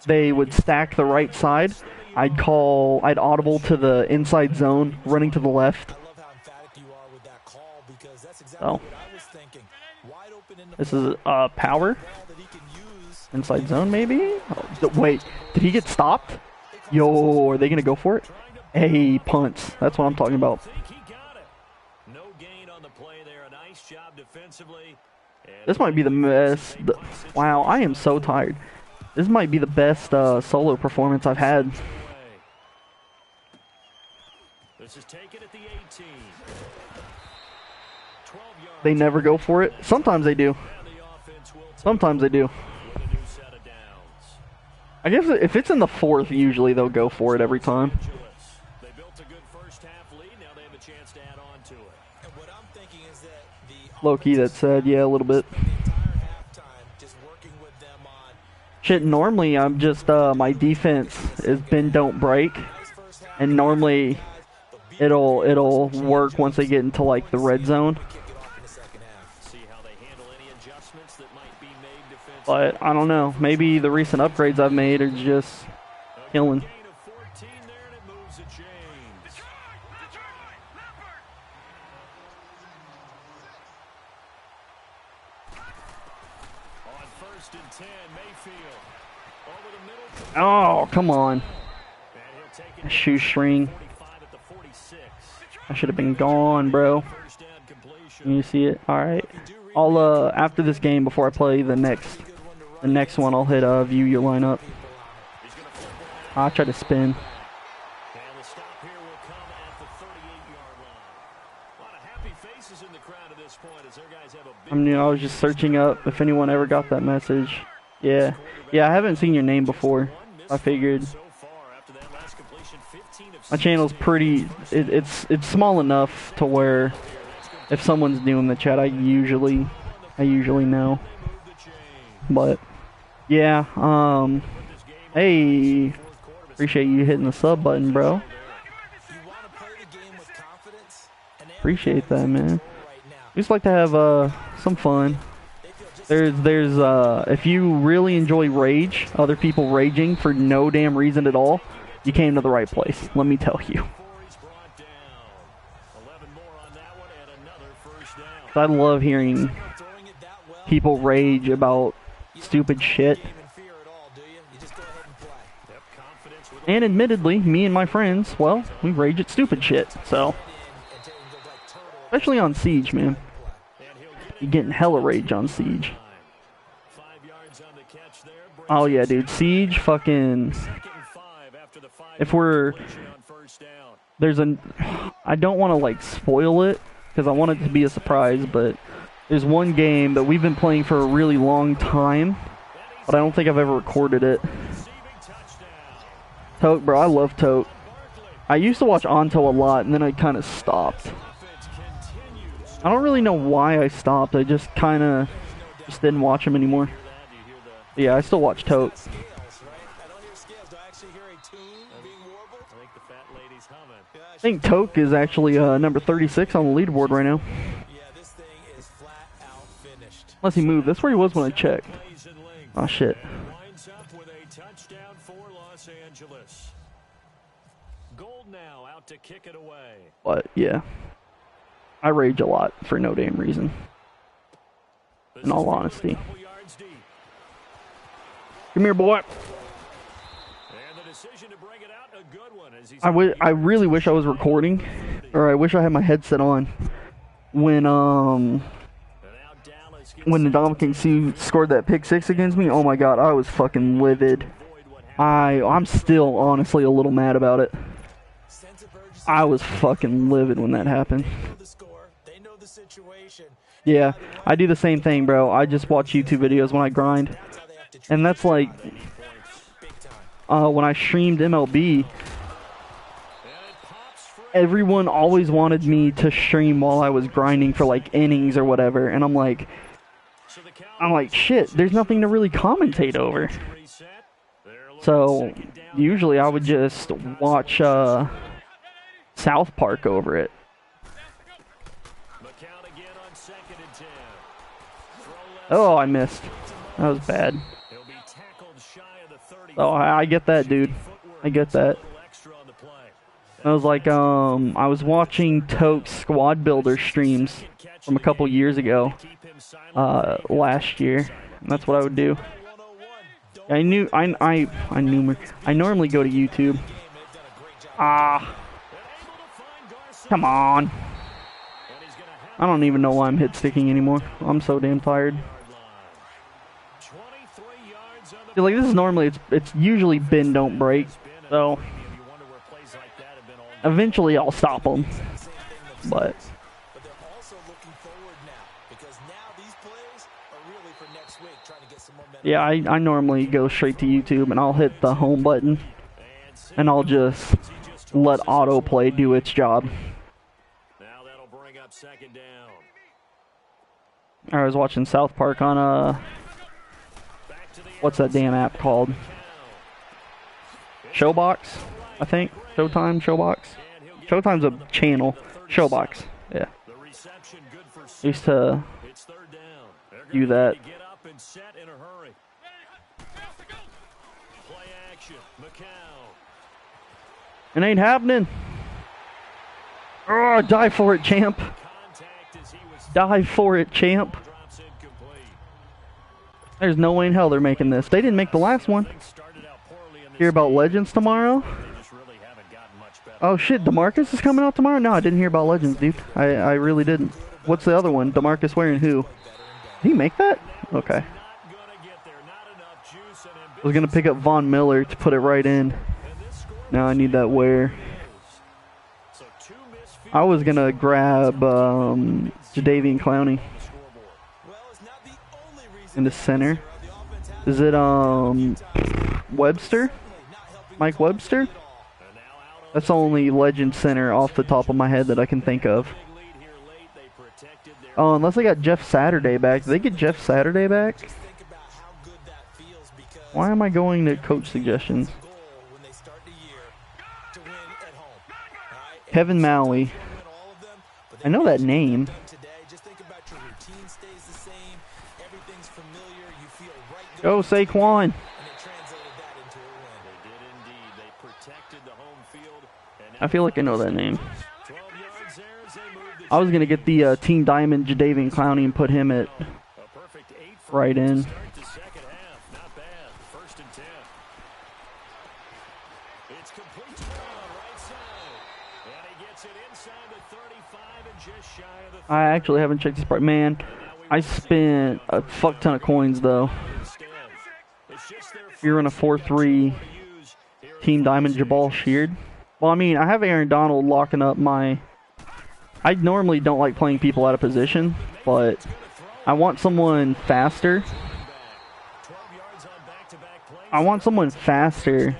they would stack the right side, I'd audible to the inside zone, running to the left. So, this is power. Inside zone, maybe? Oh, wait, did he get stopped? Yo, are they going to go for it? Hey, punts. That's what I'm talking about. This might be the best. Wow, I am so tired. This might be the best solo performance I've had. They never go for it. Sometimes they do. Sometimes they do. I guess if it's in the fourth, usually they'll go for it every time. Low-key that said, yeah, a little bit. Shit, normally I'm just, my defense is bend, don't break. And normally it'll work once they get into, like, the red zone. But, I don't know. Maybe the recent upgrades I've made are just killing. Oh, come on. A shoestring. I should have been gone, bro. Can you see it? Alright. I'll, after this game, before I play the next one, I'll hit, view your lineup. I'll try to spin. I was just searching up if anyone ever got that message. Yeah. Yeah, I haven't seen your name before. I figured. My channel's pretty... It's small enough to where if someone's new in the chat, I usually know. But, yeah, hey, appreciate you hitting the sub button, bro. Appreciate that, man. We just like to have, some fun. There's if you really enjoy rage, other people raging for no damn reason at all, you came to the right place, let me tell you. I love hearing people rage about stupid shit. And admittedly, me and my friends, well, we rage at stupid shit, so. Especially on Siege, man. You're getting hella rage on Siege. Oh yeah, dude, Siege fucking... If we're there's an, I don't want to like spoil it because I want it to be a surprise, but there's one game that we've been playing for a really long time, but I don't think I've ever recorded it. Tote, bro, I love Tote. I used to watch Anto a lot, and then I kind of stopped. I don't really know why I stopped. I just kind of just didn't watch him anymore. But yeah, I still watch Tote. I think Toke is actually number 36 on the leaderboard right now. Unless he moved. That's where he was when I checked. Oh shit. But yeah, I rage a lot for no damn reason. In all honesty. Come here, boy. I really wish I was recording, or I wish I had my headset on when the Dominican Sue scored that pick 6 against me. Oh my god, I was fucking livid. I'm still honestly a little mad about it. I was fucking livid when that happened. Yeah, I do the same thing, bro. I just watch YouTube videos when I grind. And that's like, when I streamed MLB, everyone always wanted me to stream while I was grinding for like innings or whatever. And I'm like, shit, there's nothing to really commentate over. So, usually I would just watch, South Park over it. Oh, I missed. That was bad. Oh, I get that, dude. I get that. I was like, I was watching Toke's Squad Builder streams from a couple years ago, last year, and that's what I would do. I normally go to YouTube. Come on. I don't even know why I'm hit sticking anymore. I'm so damn tired. See, like, this is normally, it's usually bend don't break, so eventually I'll stop them. But yeah, I normally go straight to YouTube and I'll hit the home button and I'll just let autoplay do its job. I was watching South Park on what's that damn app called? Showbox, I think. Showtime, Showbox. Showtime's a channel. Showbox, yeah. Used to do that. It ain't happening. Oh, die for it, champ. Die for it, champ. There's no way in hell they're making this. They didn't make the last one. Hear about Legends tomorrow? Oh shit, DeMarcus is coming out tomorrow? No, I didn't hear about Legends, dude. I really didn't. What's the other one? DeMarcus wearing who? Did he make that? Okay. I was gonna pick up Von Miller to put it right in. Now I need that wear. I was gonna grab Jadeveon Clowney in the center. Is it Webster? Mike Webster? That's the only legend center off the top of my head that I can think of. Oh, unless they got Jeff Saturday back. Did they get Jeff Saturday back? Why am I going to coach suggestions? Kevin Maui. I know that name. Go Saquon. I feel like I know that name. I was gonna get the Team Diamond Jadeveon Clowney and put him at right in. I actually haven't checked this part. Man, I spent a fuck ton of coins though. You're in a 4-3 Team Diamond Jabal Sheard. Well, I mean, I have Aaron Donald locking up my... I normally don't like playing people out of position, but I want someone faster. I want someone faster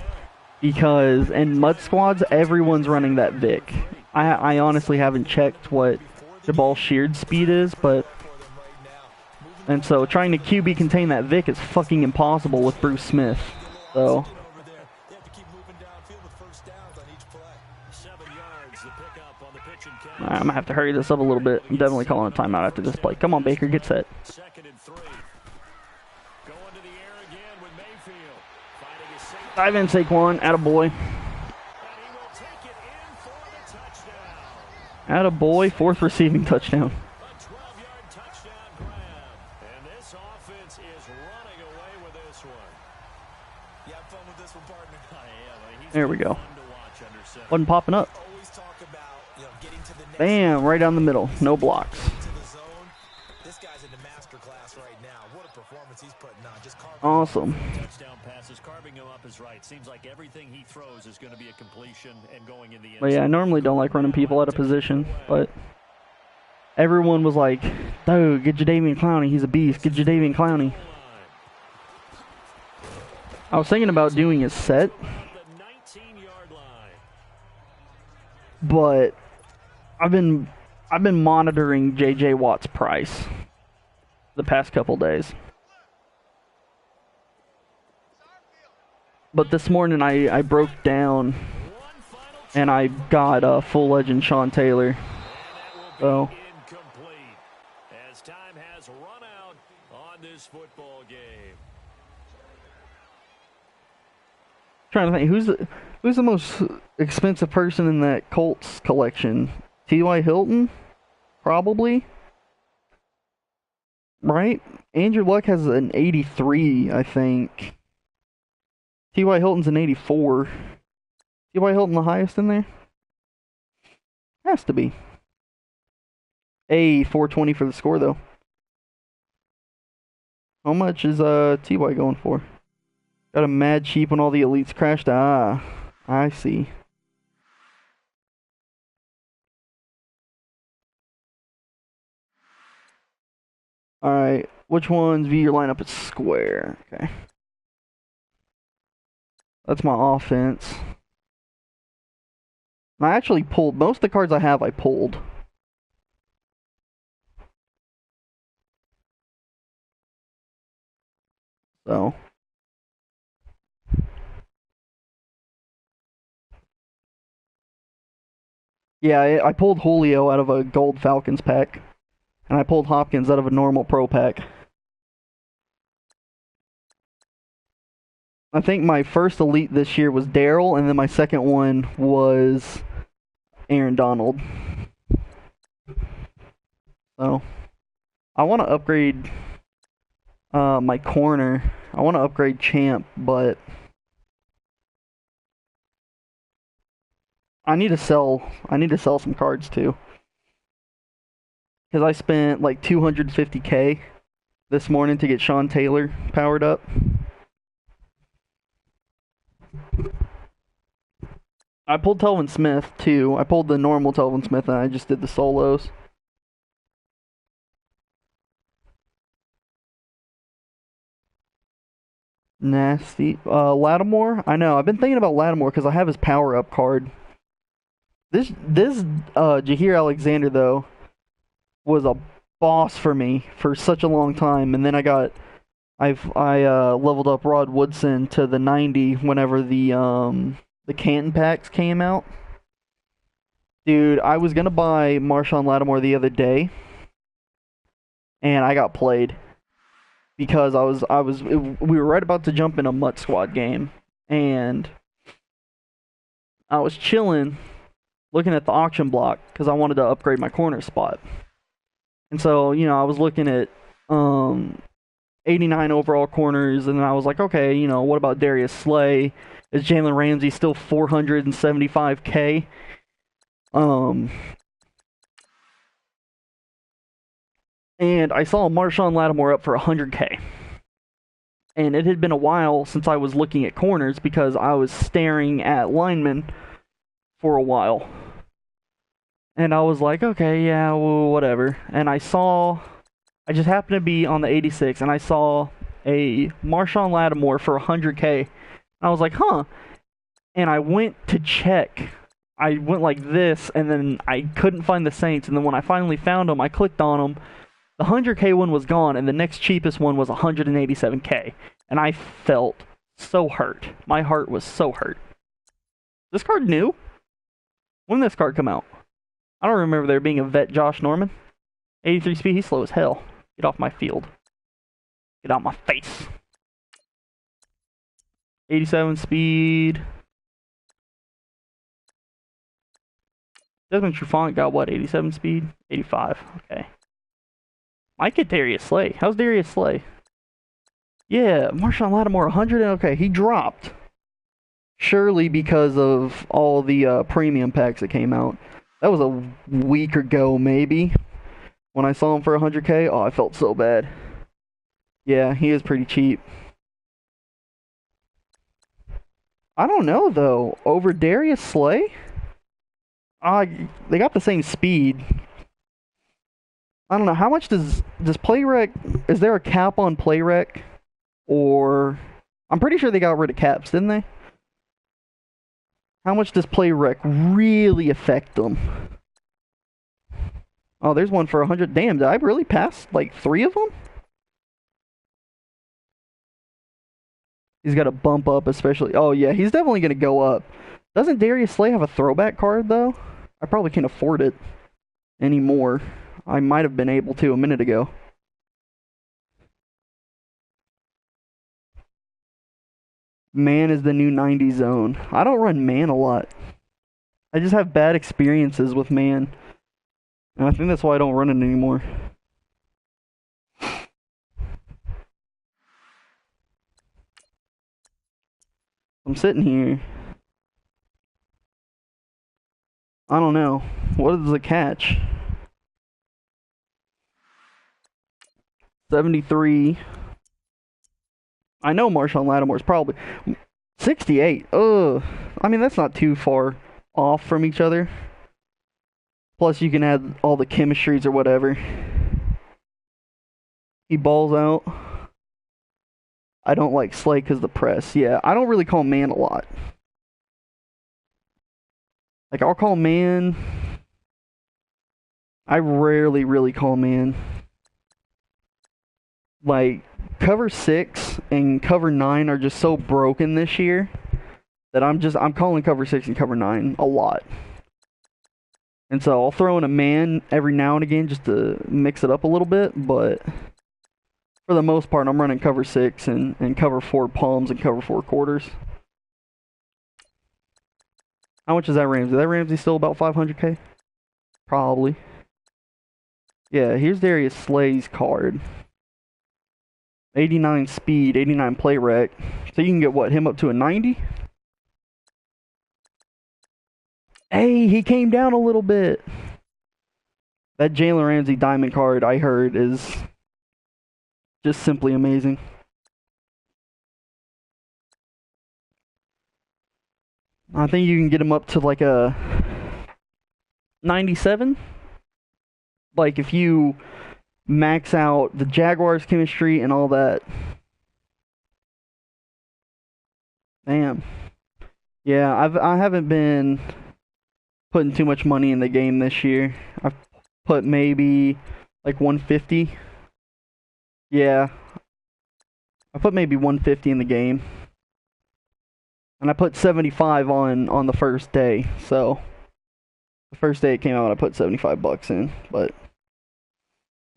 because in mud squads, everyone's running that Vic. I honestly haven't checked what Jabal Sheard's speed is, but... And so trying to QB contain that Vic is fucking impossible with Bruce Smith. So... I'm gonna have to hurry this up a little bit. I'm definitely calling a timeout after this play. Come on, Baker, get set. Dive in, Saquon. Attaboy. Attaboy. Fourth receiving touchdown. There we go. Wasn't popping up. Bam, right down the middle. No blocks. Awesome. But yeah, I normally don't like running people out of position, but everyone was like, dude, get Jadeveon Clowney, he's a beast. Get Jadeveon Clowney. I was thinking about doing a set, but I've been monitoring J.J. Watt's price the past couple days. But this morning I broke down and I got a full legend Sean Taylor. So as time has run out on this football game. Trying to think who's the most expensive person in that Colts collection? T.Y. Hilton? Probably. Right? Andrew Luck has an 83, I think. T.Y. Hilton's an 84. T.Y. Hilton the highest in there? Has to be. 420 for the score, though. How much is T.Y. going for? Got a mad cheap when all the elites crashed. Ah, I see. Alright, which ones view your lineup at square? Okay. That's my offense. I actually pulled, most of the cards I have, I pulled. So. Yeah, I pulled Julio out of a Gold Falcons pack. And I pulled Hopkins out of a normal Pro pack. I think my first elite this year was Darryl, and then my second one was Aaron Donald. So, I want to upgrade my corner. I want to upgrade Champ, but I need to sell some cards too. Because I spent like $250K this morning to get Sean Taylor powered up. I pulled Telvin Smith too. I pulled the normal Telvin Smith and I just did the solos. Nasty. Lattimore? I know. I've been thinking about Lattimore because I have his power up card. This Jaheir Alexander though was a boss for me for such a long time, and then I leveled up Rod Woodson to the 90 whenever the Canton packs came out. Dude, I was gonna buy Marshawn Lattimore the other day, and I got played because we were right about to jump in a Mutt Squad game, and I was chilling, looking at the auction block because I wanted to upgrade my corner spot. And so, I was looking at 89 overall corners, and then I was like, okay, what about Darius Slay? Is Jalen Ramsey still 475K? And I saw Marshawn Lattimore up for 100K. And it had been a while since I was looking at corners because I was staring at linemen for a while. And I was like, okay, yeah, well, whatever. And I just happened to be on the 86, and I saw a Marshawn Lattimore for 100K. I was like, huh. And I went to check. I went like this, and then I couldn't find the Saints. And then when I finally found them, I clicked on them. The 100K one was gone, and the next cheapest one was 187K. And I felt so hurt. My heart was so hurt. This card new? When did this card come out? I don't remember there being a vet Josh Norman. 83 speed, he's slow as hell. Get off my field. Get out my face. 87 speed. Desmond Trufant got what, 87 speed? 85, okay. Might get Darius Slay. How's Darius Slay? Yeah, Marshawn Lattimore 100, okay, he dropped. Surely because of all the premium packs that came out. That was a week ago, maybe. When I saw him for 100K, oh, I felt so bad. Yeah, he is pretty cheap. I don't know, though. Over Darius Slay? They got the same speed. I don't know. How much does play rec... Is there a cap on play rec? Or... I'm pretty sure they got rid of caps, didn't they? How much does play rec really affect them? Oh, there's one for 100. Damn, did I really pass like 3 of them? He's got to bump up, especially. Oh, yeah, he's definitely going to go up. Doesn't Darius Slay have a throwback card, though? I probably can't afford it anymore. I might have been able to a minute ago. Man is the new 90 zone. I don't run man a lot. I just have bad experiences with man. And I think that's why I don't run it anymore. I'm sitting here. I don't know. What is the catch? 73. I know Marshawn Lattimore's probably 68. Ugh. I mean, that's not too far off from each other. Plus, you can add all the chemistries or whatever. He balls out. I don't like Slay because the press. Yeah, I don't really call man a lot. Like, I'll call man. I rarely really call man. Like, cover 6 and cover 9 are just so broken this year that I'm calling cover 6 and cover 9 a lot. And so I'll throw in a man every now and again just to mix it up a little bit, but for the most part I'm running cover 6 and cover 4 palms and cover 4 quarters. How much is that Ramsey? That Ramsey still about 500K? Probably. Yeah, here's Darius Slay's card. 89 speed, 89 play rec. So you can get what, him up to a 90? Hey, he came down a little bit. That Jalen Ramsey diamond card, I heard, is just simply amazing. I think you can get him up to like a 97. Like if you max out the Jaguars chemistry and all that. Damn. Yeah, I haven't been putting too much money in the game this year. I've put maybe like 150. Yeah. I put maybe 150 in the game. And I put 75 on the first day. So the first day it came out I put $75 in, but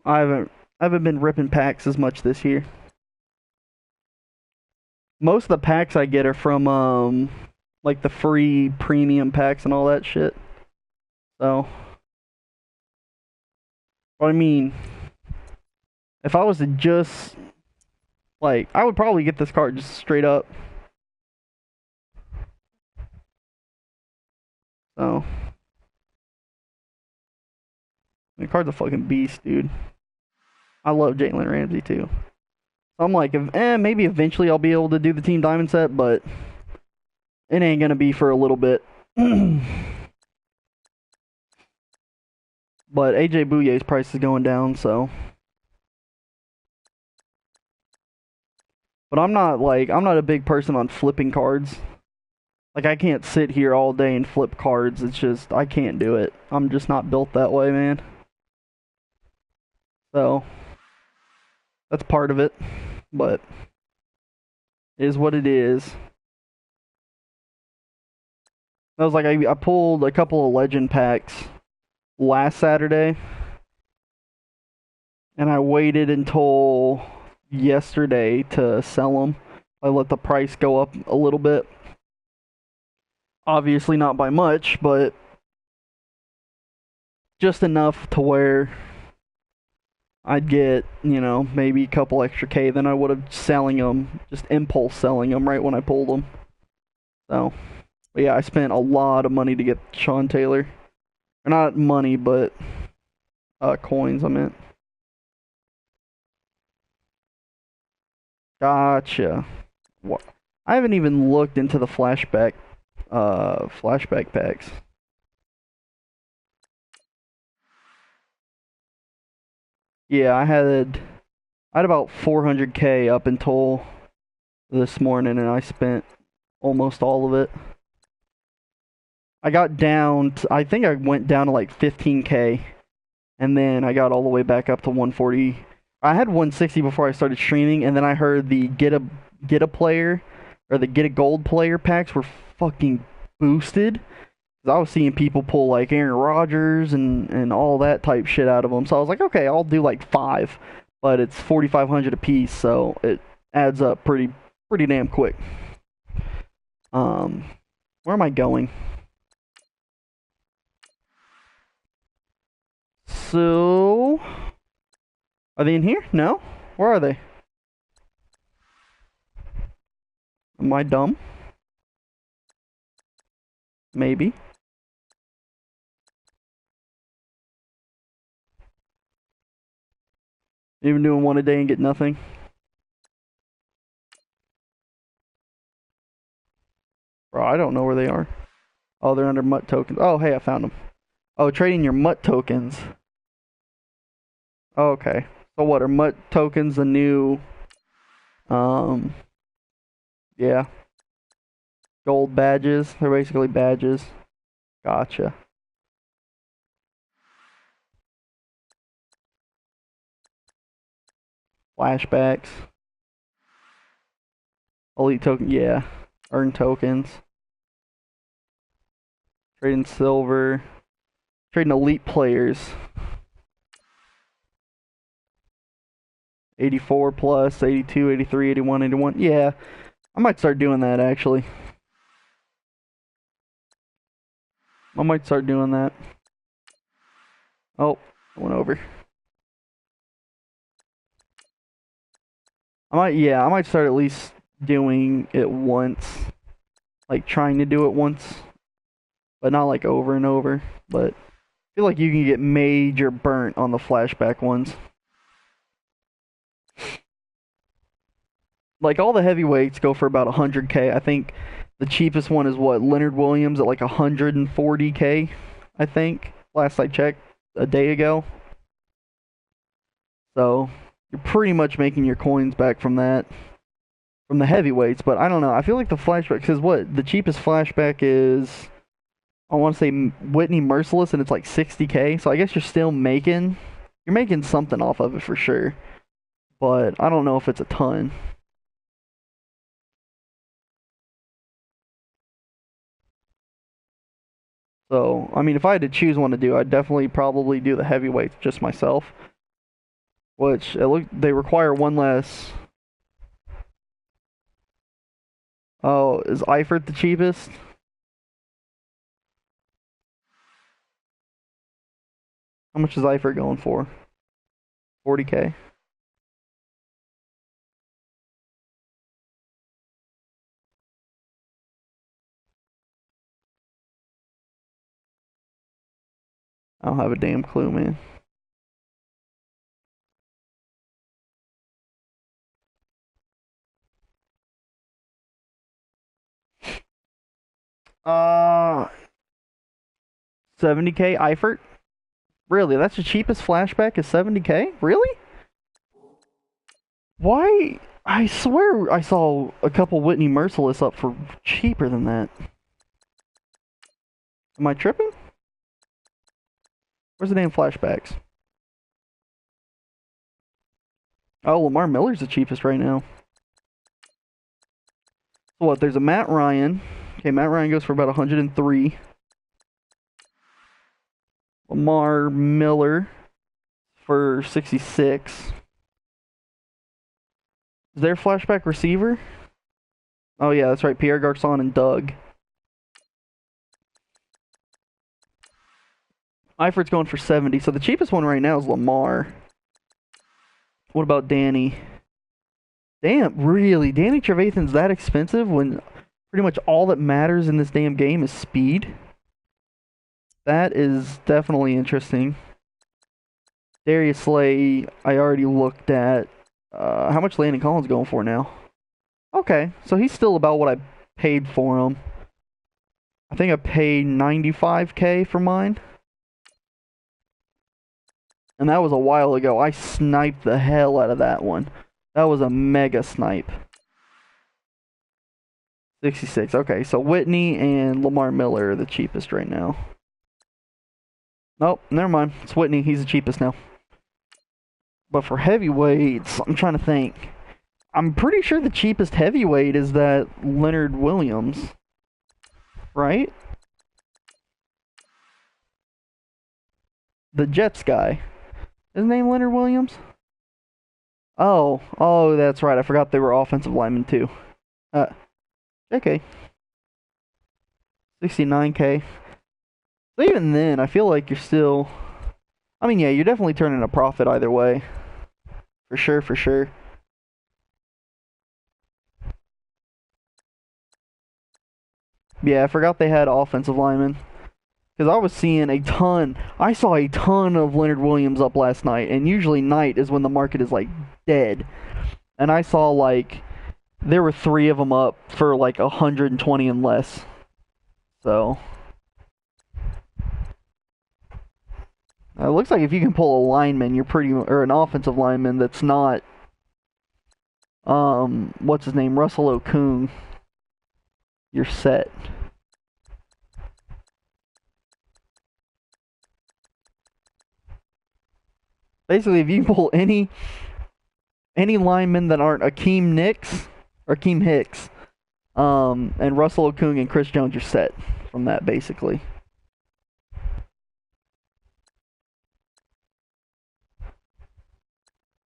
I haven't been ripping packs as much this year. Most of the packs I get are from like the free premium packs and all that shit. So, but I mean, if I was to just like, I would probably get this card just straight up. So, the card's a fucking beast, dude. I love Jalen Ramsey too. So I'm like, maybe eventually I'll be able to do the Team Diamond set, but it ain't gonna be for a little bit. But AJ Bouye's price is going down, so. But I'm not a big person on flipping cards. Like, I can't sit here all day and flip cards. It's just, I can't do it. I'm just not built that way, man. So, that's part of it. But, it is what it is. I was like, I pulled a couple of legend packs last Saturday. And I waited until yesterday to sell them. I let the price go up a little bit. Obviously not by much, but just enough to where I'd get, maybe a couple extra K than I would have selling them, just impulse selling them right when I pulled them. So, but yeah, I spent a lot of money to get Sean Taylor. Or not money, but coins, I meant. Gotcha. What? I haven't even looked into the flashback packs. Yeah, I had about 400K up until this morning, and I spent almost all of it. I got down I think I went down to like 15K, and then I got all the way back up to 140. I had 160 before I started streaming, and then I heard the get a player or the get a gold player packs were fucking boosted. 'Cause I was seeing people pull like Aaron Rodgers and all that type shit out of them. So I was like, okay, I'll do like 5, but it's 4,500 a piece, so it adds up pretty damn quick. Where am I going? So, are they in here? No? Where are they? Am I dumb? Maybe. Even doing one a day and get nothing. Bro, I don't know where they are. Oh, they're under MUT tokens. Oh, hey, I found them. Oh, trading your MUT tokens. Oh, okay. So what, are MUT tokens the new, um, yeah, gold badges? They're basically badges. Gotcha. Flashbacks. Elite token, yeah. Earn tokens. Trading silver. Trading elite players. 84 plus, 82, 83, 81, 81. Yeah, I might start doing that actually. I might start doing that. Oh, I went over. I might start at least doing it once. Like trying to do it once. But not like over and over. But I feel like you can get major burnt on the flashback ones. Like all the heavyweights go for about 100K. I think the cheapest one is what, Leonard Williams at like 140K, I think. Last I checked a day ago. So you're pretty much making your coins back from that. From the heavyweights, but I don't know. I feel like the flashback, because what? The cheapest flashback is, I want to say Whitney Merciless, and it's like 60K. So I guess you're making something off of it for sure. But I don't know if it's a ton. So, I mean, if I had to choose one to do, I'd definitely probably do the heavyweights just myself. Which, they require one less. Oh, is Eifert the cheapest? How much is Eifert going for? 40K? I don't have a damn clue, man. 70K Eifert? Really? That's the cheapest flashback is 70K? Really? Why? I swear I saw a couple Whitney Merciless up for cheaper than that. Am I tripping? Where's the damn flashbacks? Oh, Lamar Miller's the cheapest right now. So what? There's a Matt Ryan. Okay, Matt Ryan goes for about 103. Lamar Miller for 66. Is there a flashback receiver? Oh yeah, that's right. Pierre Garçon and Doug. Eifert's going for 70. So the cheapest one right now is Lamar. What about Danny? Damn, really? Danny Trevathan's that expensive when pretty much all that matters in this damn game is speed? That is definitely interesting. Darius Slay, I already looked at. How much Landon Collins going for now? Okay, so he's still about what I paid for him. I think I paid 95K for mine. And that was a while ago. I sniped the hell out of that one. That was a mega snipe. 66. Okay, so Whitney and Lamar Miller are the cheapest right now. Nope, never mind. It's Whitney. He's the cheapest now. But for heavyweights, I'm trying to think. I'm pretty sure the cheapest heavyweight is that Leonard Williams. Right? The Jets guy. His name Leonard Williams? Oh, that's right. I forgot they were offensive linemen too. Okay. 69K. So even then, I feel like you're still... I mean, yeah, you're definitely turning a profit either way. For sure, for sure. Yeah, I forgot they had offensive linemen. Because I was seeing a ton... I saw a ton of Leonard Williams up last night. And usually night is when the market is, like, dead. And I saw, like... There were 3 of them up for, like, 120 and less. So... It looks like if you can pull a lineman, you're pretty... Or an offensive lineman that's not... What's his name? Russell Okung. You're set. Basically, if you pull any linemen that aren't Akeem Hicks, and Russell Okung and Chris Jones, you're set from that, basically.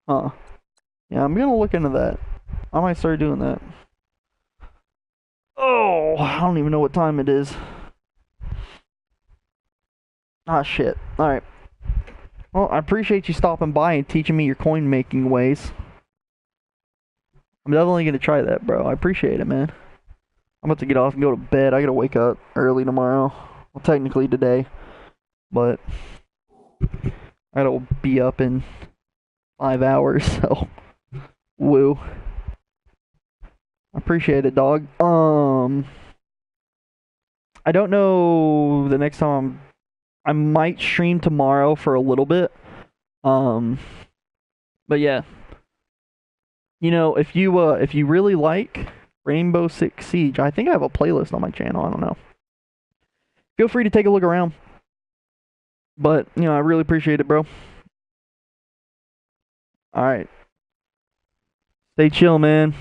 Huh. Yeah, I'm gonna look into that. I might start doing that. Oh, I don't even know what time it is. Ah, shit. Alright. Well, I appreciate you stopping by and teaching me your coin making ways. I'm definitely gonna try that, bro. I appreciate it, man. I'm about to get off and go to bed. I gotta wake up early tomorrow. Well, technically today. But I gotta be up in 5 hours, so woo. I appreciate it, dog. I don't know the next time I might stream tomorrow for a little bit. But yeah. You know, if you really like Rainbow Six Siege, I think I have a playlist on my channel, I don't know. Feel free to take a look around. But, you know, I really appreciate it, bro. Alright. Stay chill, man.